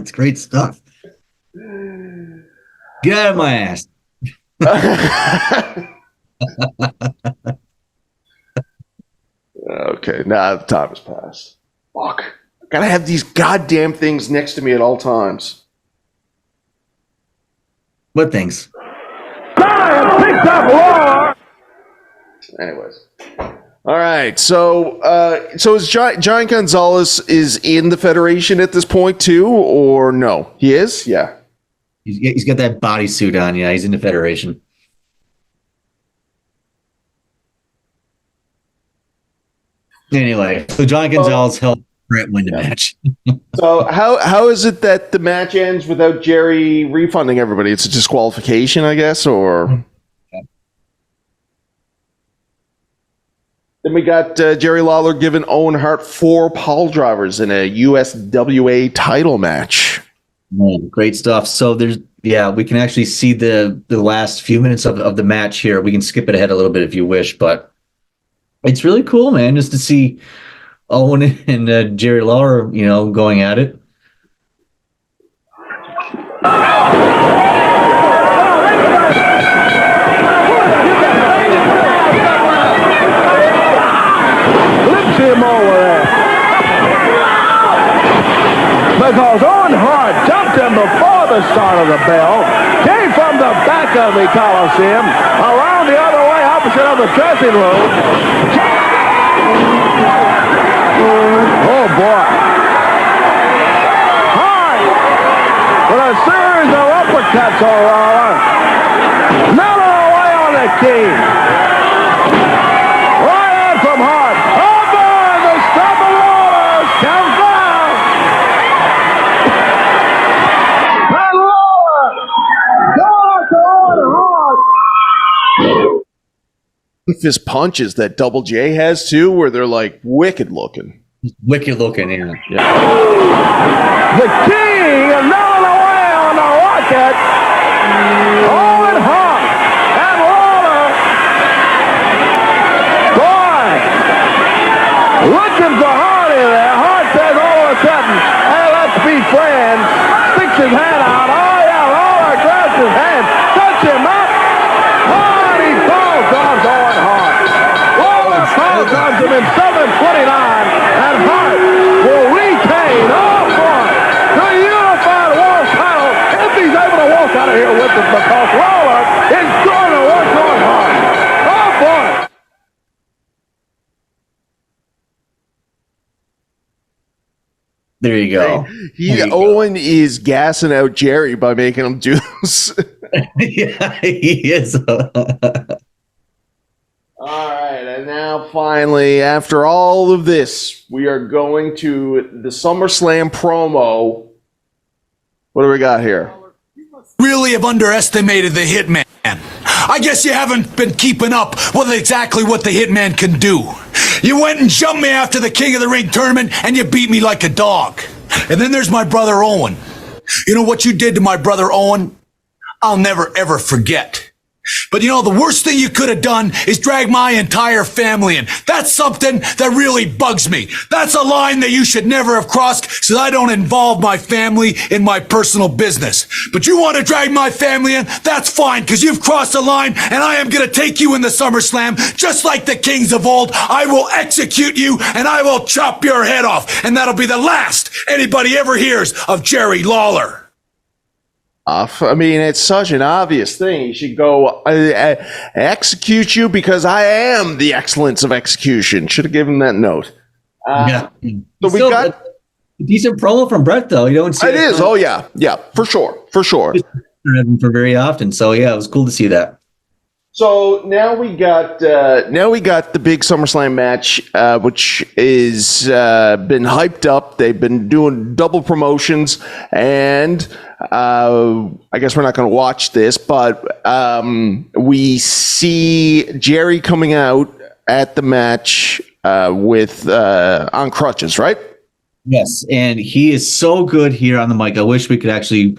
Get out of my ass. Okay, now the time has passed. Fuck. I gotta have these goddamn things next to me at all times. What things? Anyways. All right, so is Giant Gonzalez is in the Federation at this point too, or no? He is? Yeah. He's got that bodysuit on. Yeah, he's in the Federation. Anyway, so Giant Gonzalez helped Bret win the match. So how is it that the match ends without Jerry refunding everybody? It's a disqualification, I guess, or... Then we got Jerry Lawlor giving Owen Hart 4 pile drivers in a USWA title match. Man, great stuff. So we can actually see the last few minutes of the match here. We can skip it ahead a little bit if you wish, but it's really cool, man, just to see Owen and Jerry Lawlor, going at it. Him over there. Because Owen Hart jumped him before the start of the bell, came from the back of the Coliseum, around the other way, opposite of the dressing room. Oh boy. Hart with a series of uppercuts on Lawlor. Another away on the key. Right on from Hart. His punches that Double J has too, where they're like wicked looking. Wicked looking, yeah. The king another away on the rocket. Owen Hart and Lawlor. Boy, looking for Hardy there. Hart says all of a sudden, hey, let's be friends. Sticks his hand out. Oh yeah, Lawlor grabs his hand, touch him up. Hardy falls off Owen Hart. Lawlor falls off him in 7:29, and Hart will retain, oh boy, the unified world title if he's able to walk out of here with it, because Lawlor is going to work on Hart. Oh boy. There you go. Owen is gassing out Jerry by making him do this. Yeah, he is. All right, and now finally, after all of this, we are going to the SummerSlam promo. What do we got here? Really have underestimated the Hitman. I guess you haven't been keeping up with exactly what the Hitman can do. You went and jumped me after the King of the Ring tournament, and you beat me like a dog. And then there's my brother Owen. You know what you did to my brother Owen? I'll never, ever forget. But the worst thing you could have done is drag my entire family in. That's something that really bugs me. That's a line that you should never have crossed, so I don't involve my family in my personal business. But you want to drag my family in? That's fine, because you've crossed the line, and I am going to take you in the SummerSlam, just like the kings of old. I will execute you, and I will chop your head off, and that'll be the last anybody ever hears of Jerry Lawlor. I mean, it's such an obvious thing. You should go execute you because I am the excellence of execution. Should have given that note. Yeah. So we got a decent promo from Bret, though. You don't see it. Is. Oh yeah, for sure. For very often. So yeah, it was cool to see that. So now we got the big SummerSlam match, which is been hyped up. They've been doing double promotions, and I guess we're not going to watch this, but we see Jerry coming out at the match with on crutches, right? Yes, and he is so good here on the mic. I wish we could actually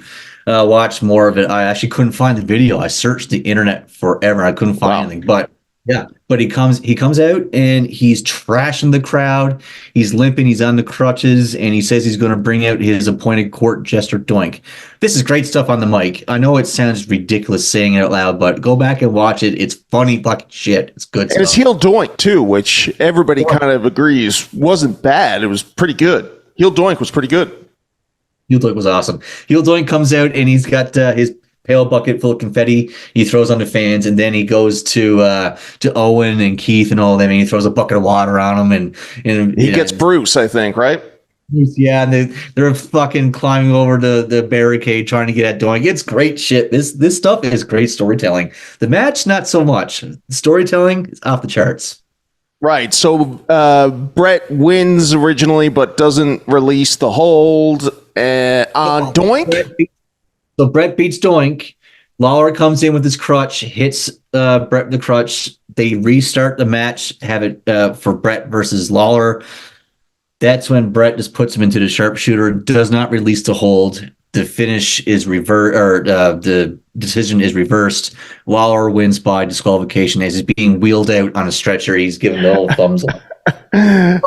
watch more of it. I actually couldn't find the video. I searched the internet forever. I couldn't find anything. But yeah, but he comes out and he's trashing the crowd. He's limping. He's on the crutches, and he says he's going to bring out his appointed court jester Doink. This is great stuff on the mic. I know it sounds ridiculous saying it out loud, but go back and watch it. It's funny fucking shit. It's good stuff. And it's heel Doink too, which everybody kind of agrees wasn't bad. It was pretty good. Heel Doink was pretty good. Heel Doink was awesome. Heel Doink comes out and he's got his pail bucket full of confetti. He throws on the fans, and then he goes to Owen and Keith and all of them, and he throws a bucket of water on them, and he gets Bruce, I think, right? Yeah, and they're fucking climbing over the barricade trying to get at Doink. It's great shit. This stuff is great storytelling. The match, not so much. The storytelling is off the charts. Right. So Bret wins originally, but doesn't release the hold on Doink. So Bret beats Doink. Lawler comes in with his crutch, hits Bret with the crutch. They restart the match, have it for Bret versus Lawler. That's when Bret just puts him into the sharpshooter, does not release the hold. The finish is the decision is reversed. Lawler wins by disqualification as he's being wheeled out on a stretcher. He's given the old thumbs up.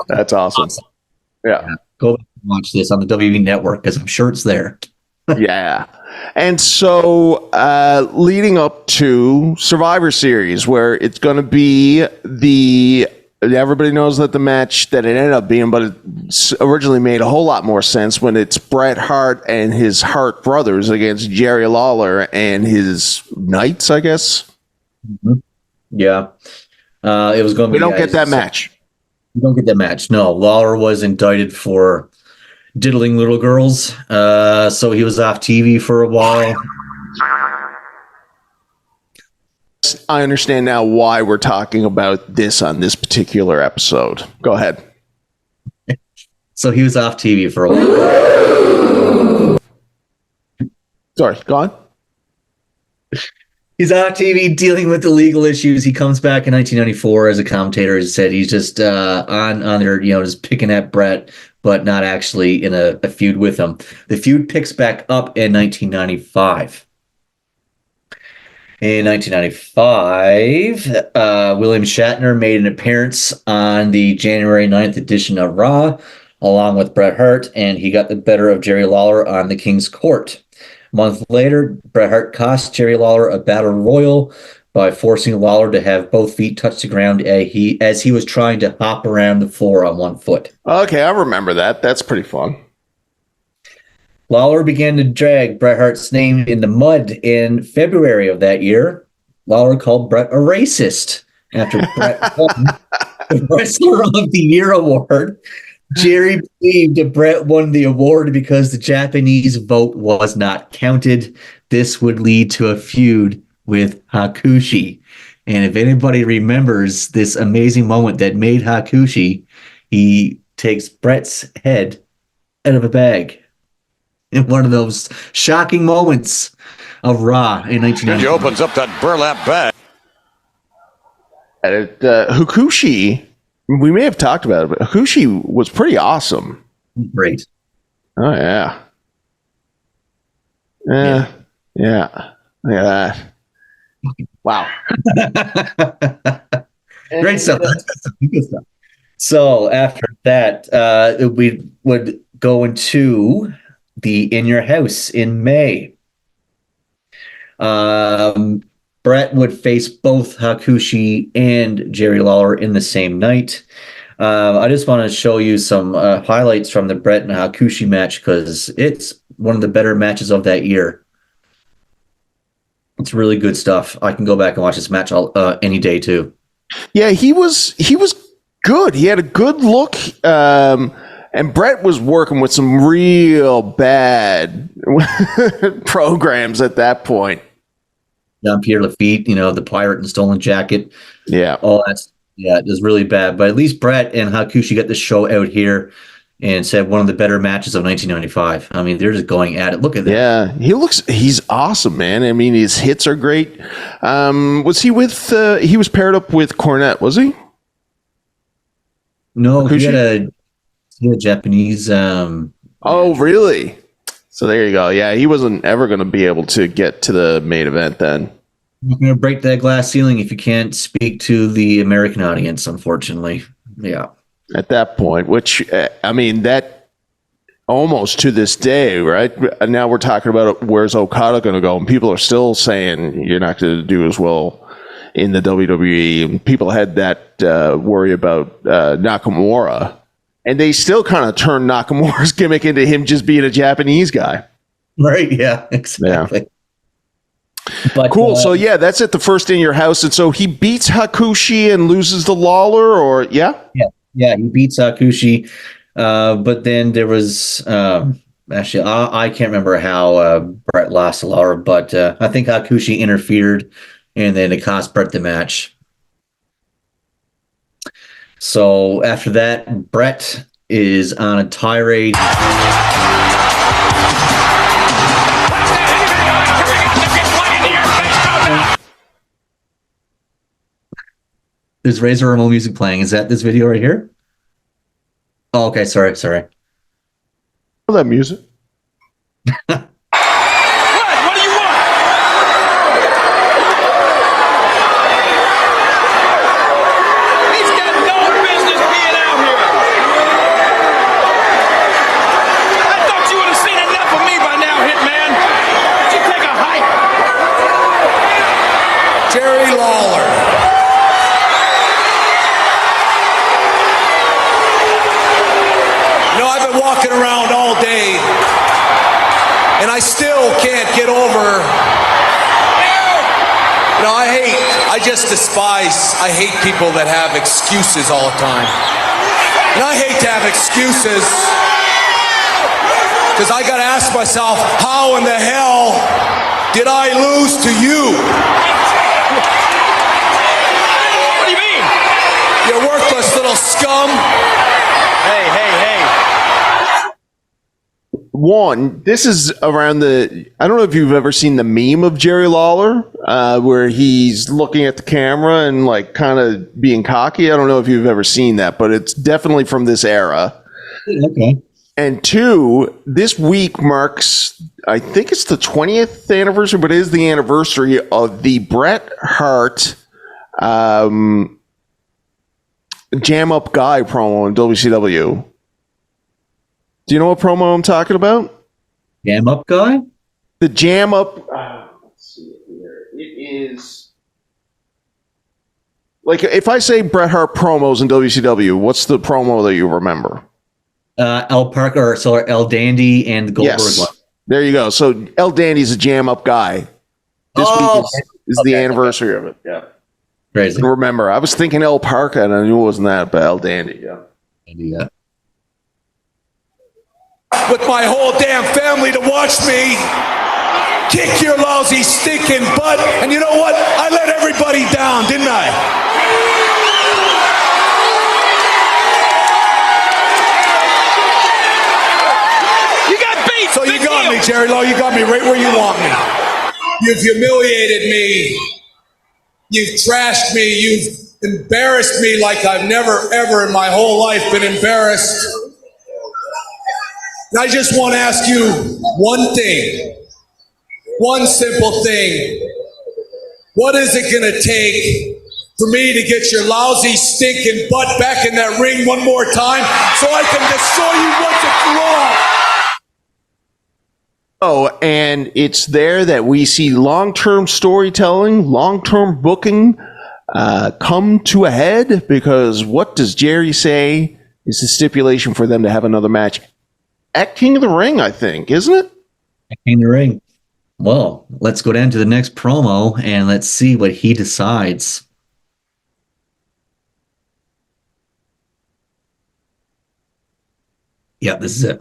That's awesome. Yeah. Go back and watch this on the WWE Network because I'm sure it's there. Yeah. And so leading up to Survivor Series, where it's going to be everybody knows that the match that it ended up being, but it originally made a whole lot more sense when it's Bret Hart and his Hart brothers against Jerry Lawler and his Knights, I guess. Mm-hmm. Yeah. It was going to be. We don't get that match. We don't get that match. No. Lawler was indicted for diddling little girls. So he was off TV for a while. I understand now why we're talking about this on this particular episode. Go ahead. So he was off TV for a while. Sorry, go on. He's off TV dealing with the legal issues. He comes back in 1994 as a commentator. He said he's just on there, just picking at Bret, but not actually in a feud with him. The feud picks back up in 1995. In 1995, William Shatner made an appearance on the January 9th edition of Raw, along with Bret Hart, and he got the better of Jerry Lawler on the King's Court. A month later, Bret Hart cost Jerry Lawler a battle royal by forcing Lawler to have both feet touch the ground as he was trying to hop around the floor on one foot. Okay, I remember that. That's pretty fun. Lawler began to drag Bret Hart's name in the mud in February of that year. Lawler called Bret a racist after Bret won the Wrestler of the Year award. Jerry believed that Bret won the award because the Japanese vote was not counted. This would lead to a feud with Hakushi. And if anybody remembers this amazing moment that made Hakushi, he takes Bret's head out of a bag. In one of those shocking moments of Raw in 1990. He opens up that burlap bag. Hakushi, we may have talked about it, but Hakushi was pretty awesome. Great. Oh, yeah. Yeah. Look at that. Wow. Great stuff. Good stuff. So after that, we would go into the In Your House in May. Bret would face both Hakushi and Jerry Lawler in the same night. I just want to show you some highlights from the Bret and Hakushi match because it's one of the better matches of that year. It's really good stuff. I can go back and watch this match any day too. Yeah, he was good. He had a good look. And Bret was working with some real bad programs at that point. Jean-Pierre Lafitte, the pirate and stolen jacket. Yeah. All that. Yeah, it was really bad. But at least Bret and Hakushi got the show out here and said one of the better matches of 1995. I mean, they're just going at it. Look at that. Yeah, he's awesome, man. I mean, his hits are great. Was he he was paired up with Cornette, was he? No, Hakushi? He had a Japanese. Oh, really? So there you go. Yeah, he wasn't ever going to be able to get to the main event then. You're going to break that glass ceiling if you can't speak to the American audience, unfortunately. Yeah. At that point, which, I mean, that almost to this day, right? Now we're talking about where's Okada going to go, and people are still saying you're not going to do as well in the WWE. And people had that worry about Nakamura. And they still kind of turned Nakamura's gimmick into him just being a Japanese guy. Right, yeah, exactly. Yeah. But, cool. So, yeah, that's at the first In Your House. And so he beats Hakushi and loses the Lawler, or, yeah? Yeah, he beats Hakushi. But then there was, actually, I can't remember how Bret lost the Lawler, but I think Hakushi interfered, and then it cost Bret the match. So after that, Bret is on a tirade. There's Razor Ramon music playing. Is that this video right here? Oh, okay. Sorry. Oh, that music. What do you want? He's got no business being out here. I thought you would have seen enough of me by now, Hitman. Would you take a hike? Jerry Lawlor. You know, I've been walking around all day, and I still can't get over. You know, I hate people that have excuses all the time. And I hate to have excuses, because I got to ask myself, how in the hell did I lose to you? What do you mean? You worthless little scum. Hey. One, this is around I don't know if you've ever seen the meme of Jerry Lawler, where he's looking at the camera and like kind of being cocky. I don't know if you've ever seen that, but it's definitely from this era. Okay. And two, this week marks, I think it's the 20th anniversary, but it is the anniversary of the Bret Hart Jam Up Guy promo in WCW. Do you know what promo I'm talking about? Jam Up Guy? The Jam Up. Let's see here. It is. Like, if I say Bret Hart promos in WCW, what's the promo that you remember? El Dandy and the Goldberg one. There you go. So El Dandy's a Jam Up Guy. This week is the anniversary of it. Yeah. Crazy. Remember, I was thinking El Parker, and I knew it wasn't that, but El Dandy. Yeah. Yeah. With my whole damn family to watch me kick your lousy stinking butt. And you know what? I let everybody down, didn't I? You got beat. So you got me, Jerry Lawler. You got me right where you want me. You've humiliated me. You've trashed me. You've embarrassed me like I've never, ever in my whole life been embarrassed. And I just want to ask you one thing, one simple thing. What is it going to take for me to get your lousy, stinking butt back in that ring one more time so I can destroy you once and for all? Oh, and it's there that we see long-term storytelling, long-term booking come to a head, because what does Jerry say is the stipulation for them to have another match at King of the Ring, I think, isn't it? At King of the Ring. Well, let's go down to the next promo and let's see what he decides. Yeah, this is it.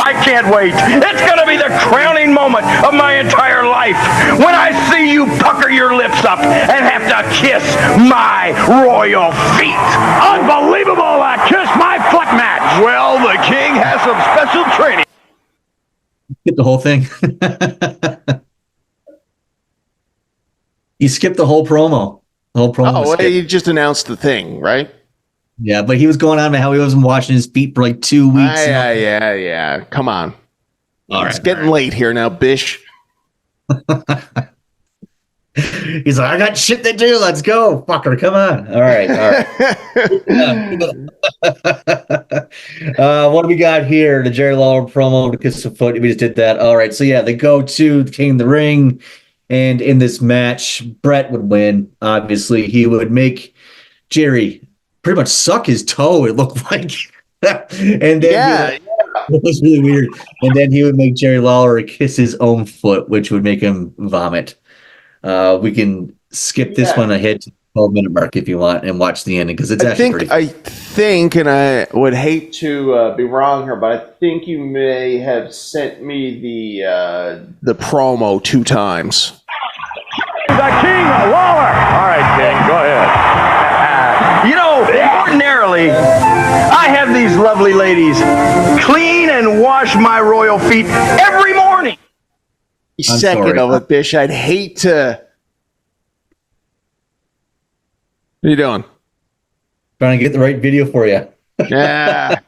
I can't wait. It's going to be the crowning moment of my entire life when I see you pucker your lips up and have to kiss my royal feet. Unbelievable, a kiss my foot match. Well, the king has some special training. Skip the whole thing. You skipped the whole promo. The whole promo. Oh, well, he just announced the thing, right? Yeah, but he was going on about how he wasn't washing his feet for like 2 weeks. Yeah. Come on. It's getting late here now, Bish. He's like, I got shit to do. Let's go, fucker. Come on. All right. What do we got here? The Jerry Lawler promo to kiss the foot. We just did that. All right. So yeah, they go to the King of the Ring, and in this match, Bret would win. Obviously, he would make Jerry pretty much suck his toe, it looked like. And then it was really weird. And then he would make Jerry Lawler kiss his own foot, which would make him vomit. We can skip this one ahead to the 12-minute mark if you want and watch the ending, because it's I think, and I would hate to be wrong here, but I think you may have sent me the promo 2 times. The King Lawler. All right, King, go ahead. Ordinarily, I have these lovely ladies clean and wash my royal feet every morning. Second of it, Bish. I'd hate to. What are you doing? Trying to get the right video for you. Yeah.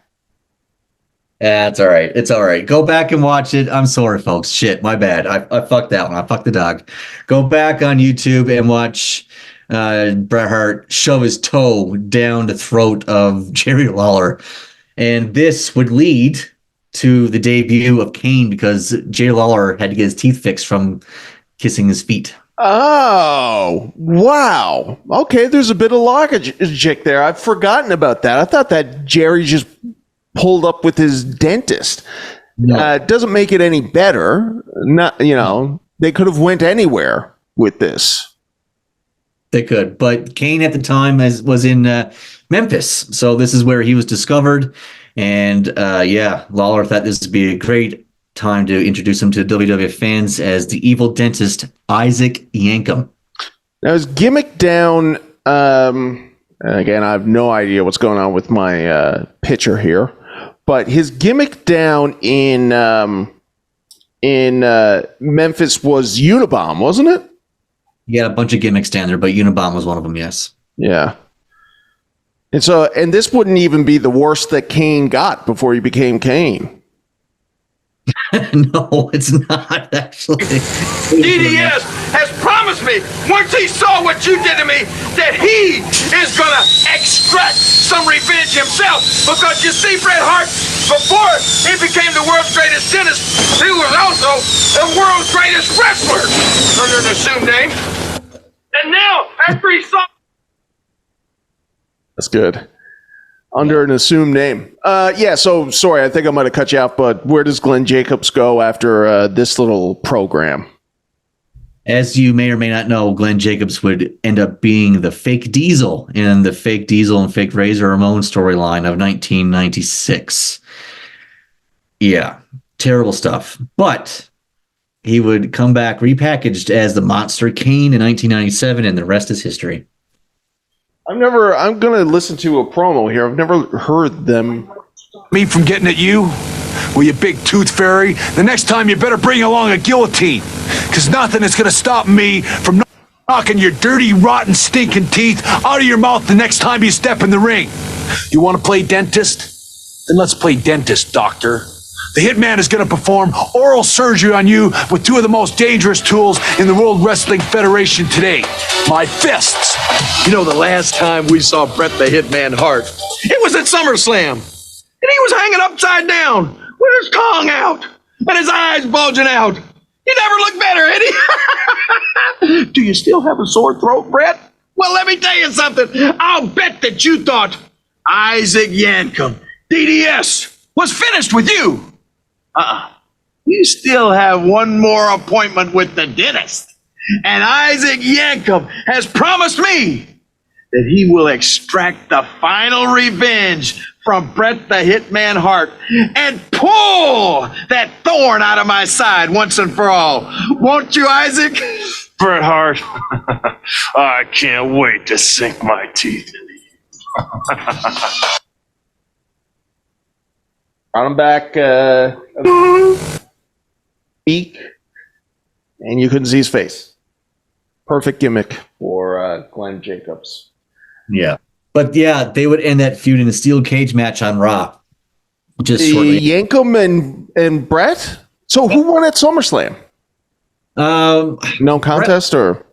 Yeah, it's all right. It's all right. Go back and watch it. I'm sorry, folks. Shit, my bad. I fucked that one. I fucked the dog. Go back on YouTube and watch Bret Hart shove his toe down the throat of Jerry Lawlor. And this would lead to the debut of Kane because Jerry Lawlor had to get his teeth fixed from kissing his feet. Oh, wow. Okay, there's a bit of logic there. I've forgotten about that. I thought that Jerry just pulled up with his dentist. No. Doesn't make it any better. Not, they could have went anywhere with this. They could, but Kane at the time was in Memphis, so this is where he was discovered. And Lawlor thought this would be a great time to introduce him to WWF fans as the evil dentist Isaac Yankem. Now his gimmick down. Again, I have no idea what's going on with my picture here, but his gimmick down in Memphis was Unabomb, wasn't it? He had a bunch of gimmicks down there, but Unabomb was one of them, yes. Yeah. And this wouldn't even be the worst that Kane got before he became Kane. No, it's not, actually. DDS has promised me, once he saw what you did to me, that he is going to extract some revenge himself. Because you see, Bret Hart, before he became the world's greatest dentist, he was also the world's greatest wrestler under an assumed name. And now, after he saw... That's good. Under an assumed name. So sorry, I think I might have cut you off, but where does Glenn Jacobs go after this little program? As you may or may not know, Glenn Jacobs would end up being the fake Diesel in the fake Diesel and fake Razor Ramon storyline of 1996. Yeah, terrible stuff. But he would come back repackaged as the Monster Kane in 1997, and the rest is history. I'm going to listen to a promo here. I've never heard them. Me from getting at you? Well, you big tooth fairy, the next time you better bring along a guillotine, because nothing is going to stop me from knocking your dirty, rotten, stinking teeth out of your mouth the next time you step in the ring. You want to play dentist? Then let's play dentist, doctor. The Hitman is going to perform oral surgery on you with two of the most dangerous tools in the World Wrestling Federation today, my fists. You know, the last time we saw Bret the Hitman Hart, it was at SummerSlam. And he was hanging upside down with his tongue out and his eyes bulging out. He never looked better, had he? Do you still have a sore throat, Bret? Well, let me tell you something. I'll bet that you thought Isaac Yankem, DDS, was finished with you. You still have one more appointment with the dentist. And Isaac Yankem has promised me that he will extract the final revenge from Bret the Hitman Hart and pull that thorn out of my side once and for all. Won't you, Isaac? Bret Hart, I can't wait to sink my teeth into you. Brought him back beak, and you couldn't see his face. Perfect gimmick for Glenn Jacobs. Yeah. But yeah, they would end that feud in a steel cage match on Raw. Just shortly. Yankem and Bret? So who won at SummerSlam? No contest Bret, or?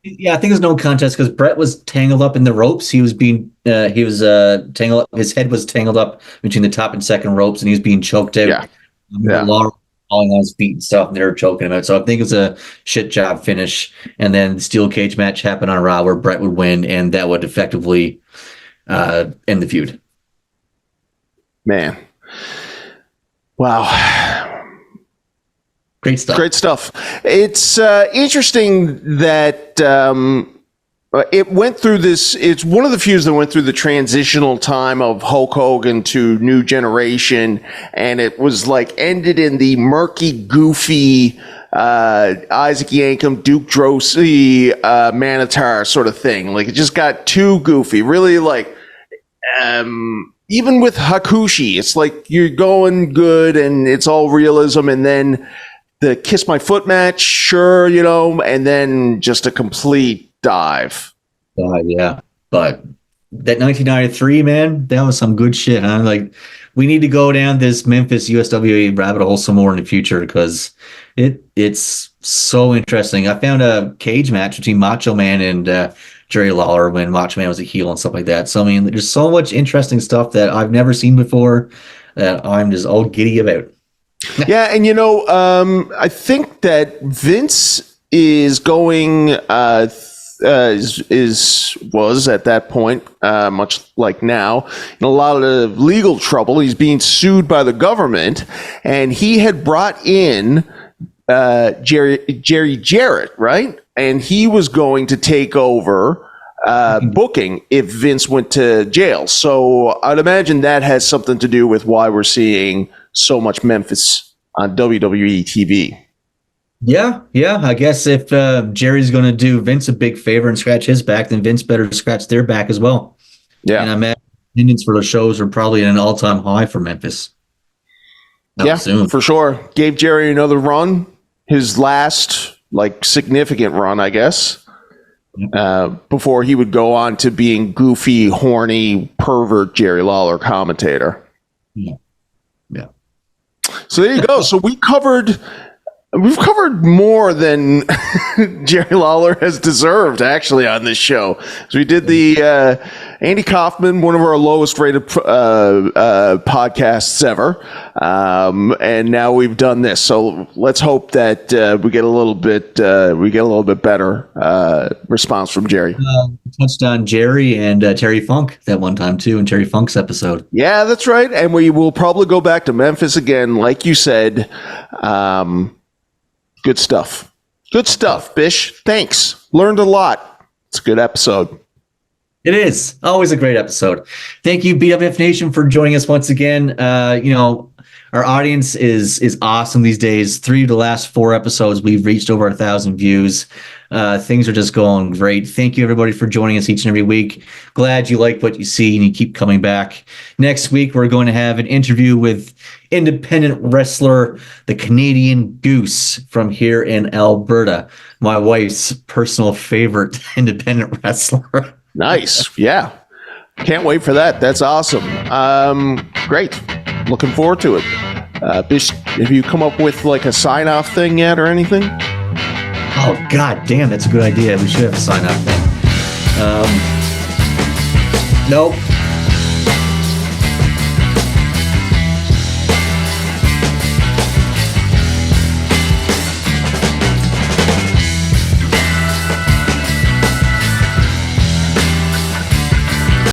Yeah, I think it was no contest because Bret was tangled up in the ropes. He was being tangled up. His head was tangled up between the top and second ropes, and he was being choked out. Yeah. Lawler falling on his feet and stuff, and they were choking him out. So I think it was a shit job finish. And then the steel cage match happened on Raw where Bret would win, and that would effectively end the feud. Man. Wow. Great stuff. Great stuff. It's interesting that it went through this. It's one of the feuds that went through the transitional time of Hulk Hogan to New Generation, and it was like ended in the murky, goofy Isaac Yankem, Duke Drosy, Manitar sort of thing. Like, it just got too goofy. Really, like, even with Hakushi, it's like you're going good and it's all realism, and then the Kiss My Foot match, sure, and then just a complete dive. Yeah, but that 1993, man, that was some good shit, huh? Like, we need to go down this Memphis USWA rabbit hole some more in the future because it's so interesting. I found a cage match between Macho Man and Jerry Lawler when Macho Man was a heel and stuff like that. So, I mean, there's so much interesting stuff that I've never seen before that I'm just all giddy about. Yeah, and I think that Vince is going was at that point, much like now, in a lot of legal trouble. He's being sued by the government, and he had brought in Jerry Jarrett, right? And he was going to take over booking if Vince went to jail. So I'd imagine that has something to do with why we're seeing so much Memphis on WWE TV. Yeah. I guess if Jerry's going to do Vince a big favor and scratch his back, then Vince better scratch their back as well. Yeah. And I imagine attendance for the shows are probably at an all-time high for Memphis. Soon. For sure. Gave Jerry another run, his last significant run, I guess, before he would go on to being goofy, horny, pervert Jerry Lawler commentator. Yeah. So there you go. So we've covered more than Jerry Lawler has deserved, actually, on this show. So we did the Andy Kaufman, one of our lowest rated podcasts ever, and now we've done this. So let's hope that we get a little bit better response from Jerry. Touched on Jerry and Terry Funk that one time too in Terry Funk's episode. Yeah, that's right. And we will probably go back to Memphis again, like you said. Good stuff. Bish. Thanks. Learned a lot. It's a good episode. It is. Always a great episode. Thank you, BWF Nation, for joining us once again. Our audience is awesome these days. 3 of the last 4 episodes, we've reached over 1,000 views. Things are just going great. Thank you, everybody, for joining us each and every week. Glad you like what you see and you keep coming back. Next week, we're going to have an interview with independent wrestler, the Canadian Goose from here in Alberta, my wife's personal favorite independent wrestler. Nice. Yeah. Can't wait for that. That's awesome. Great. Looking forward to it. Bish, have you come up with a sign-off thing yet or anything? Oh, god damn, that's a good idea. We should have a sign-off thing. Nope.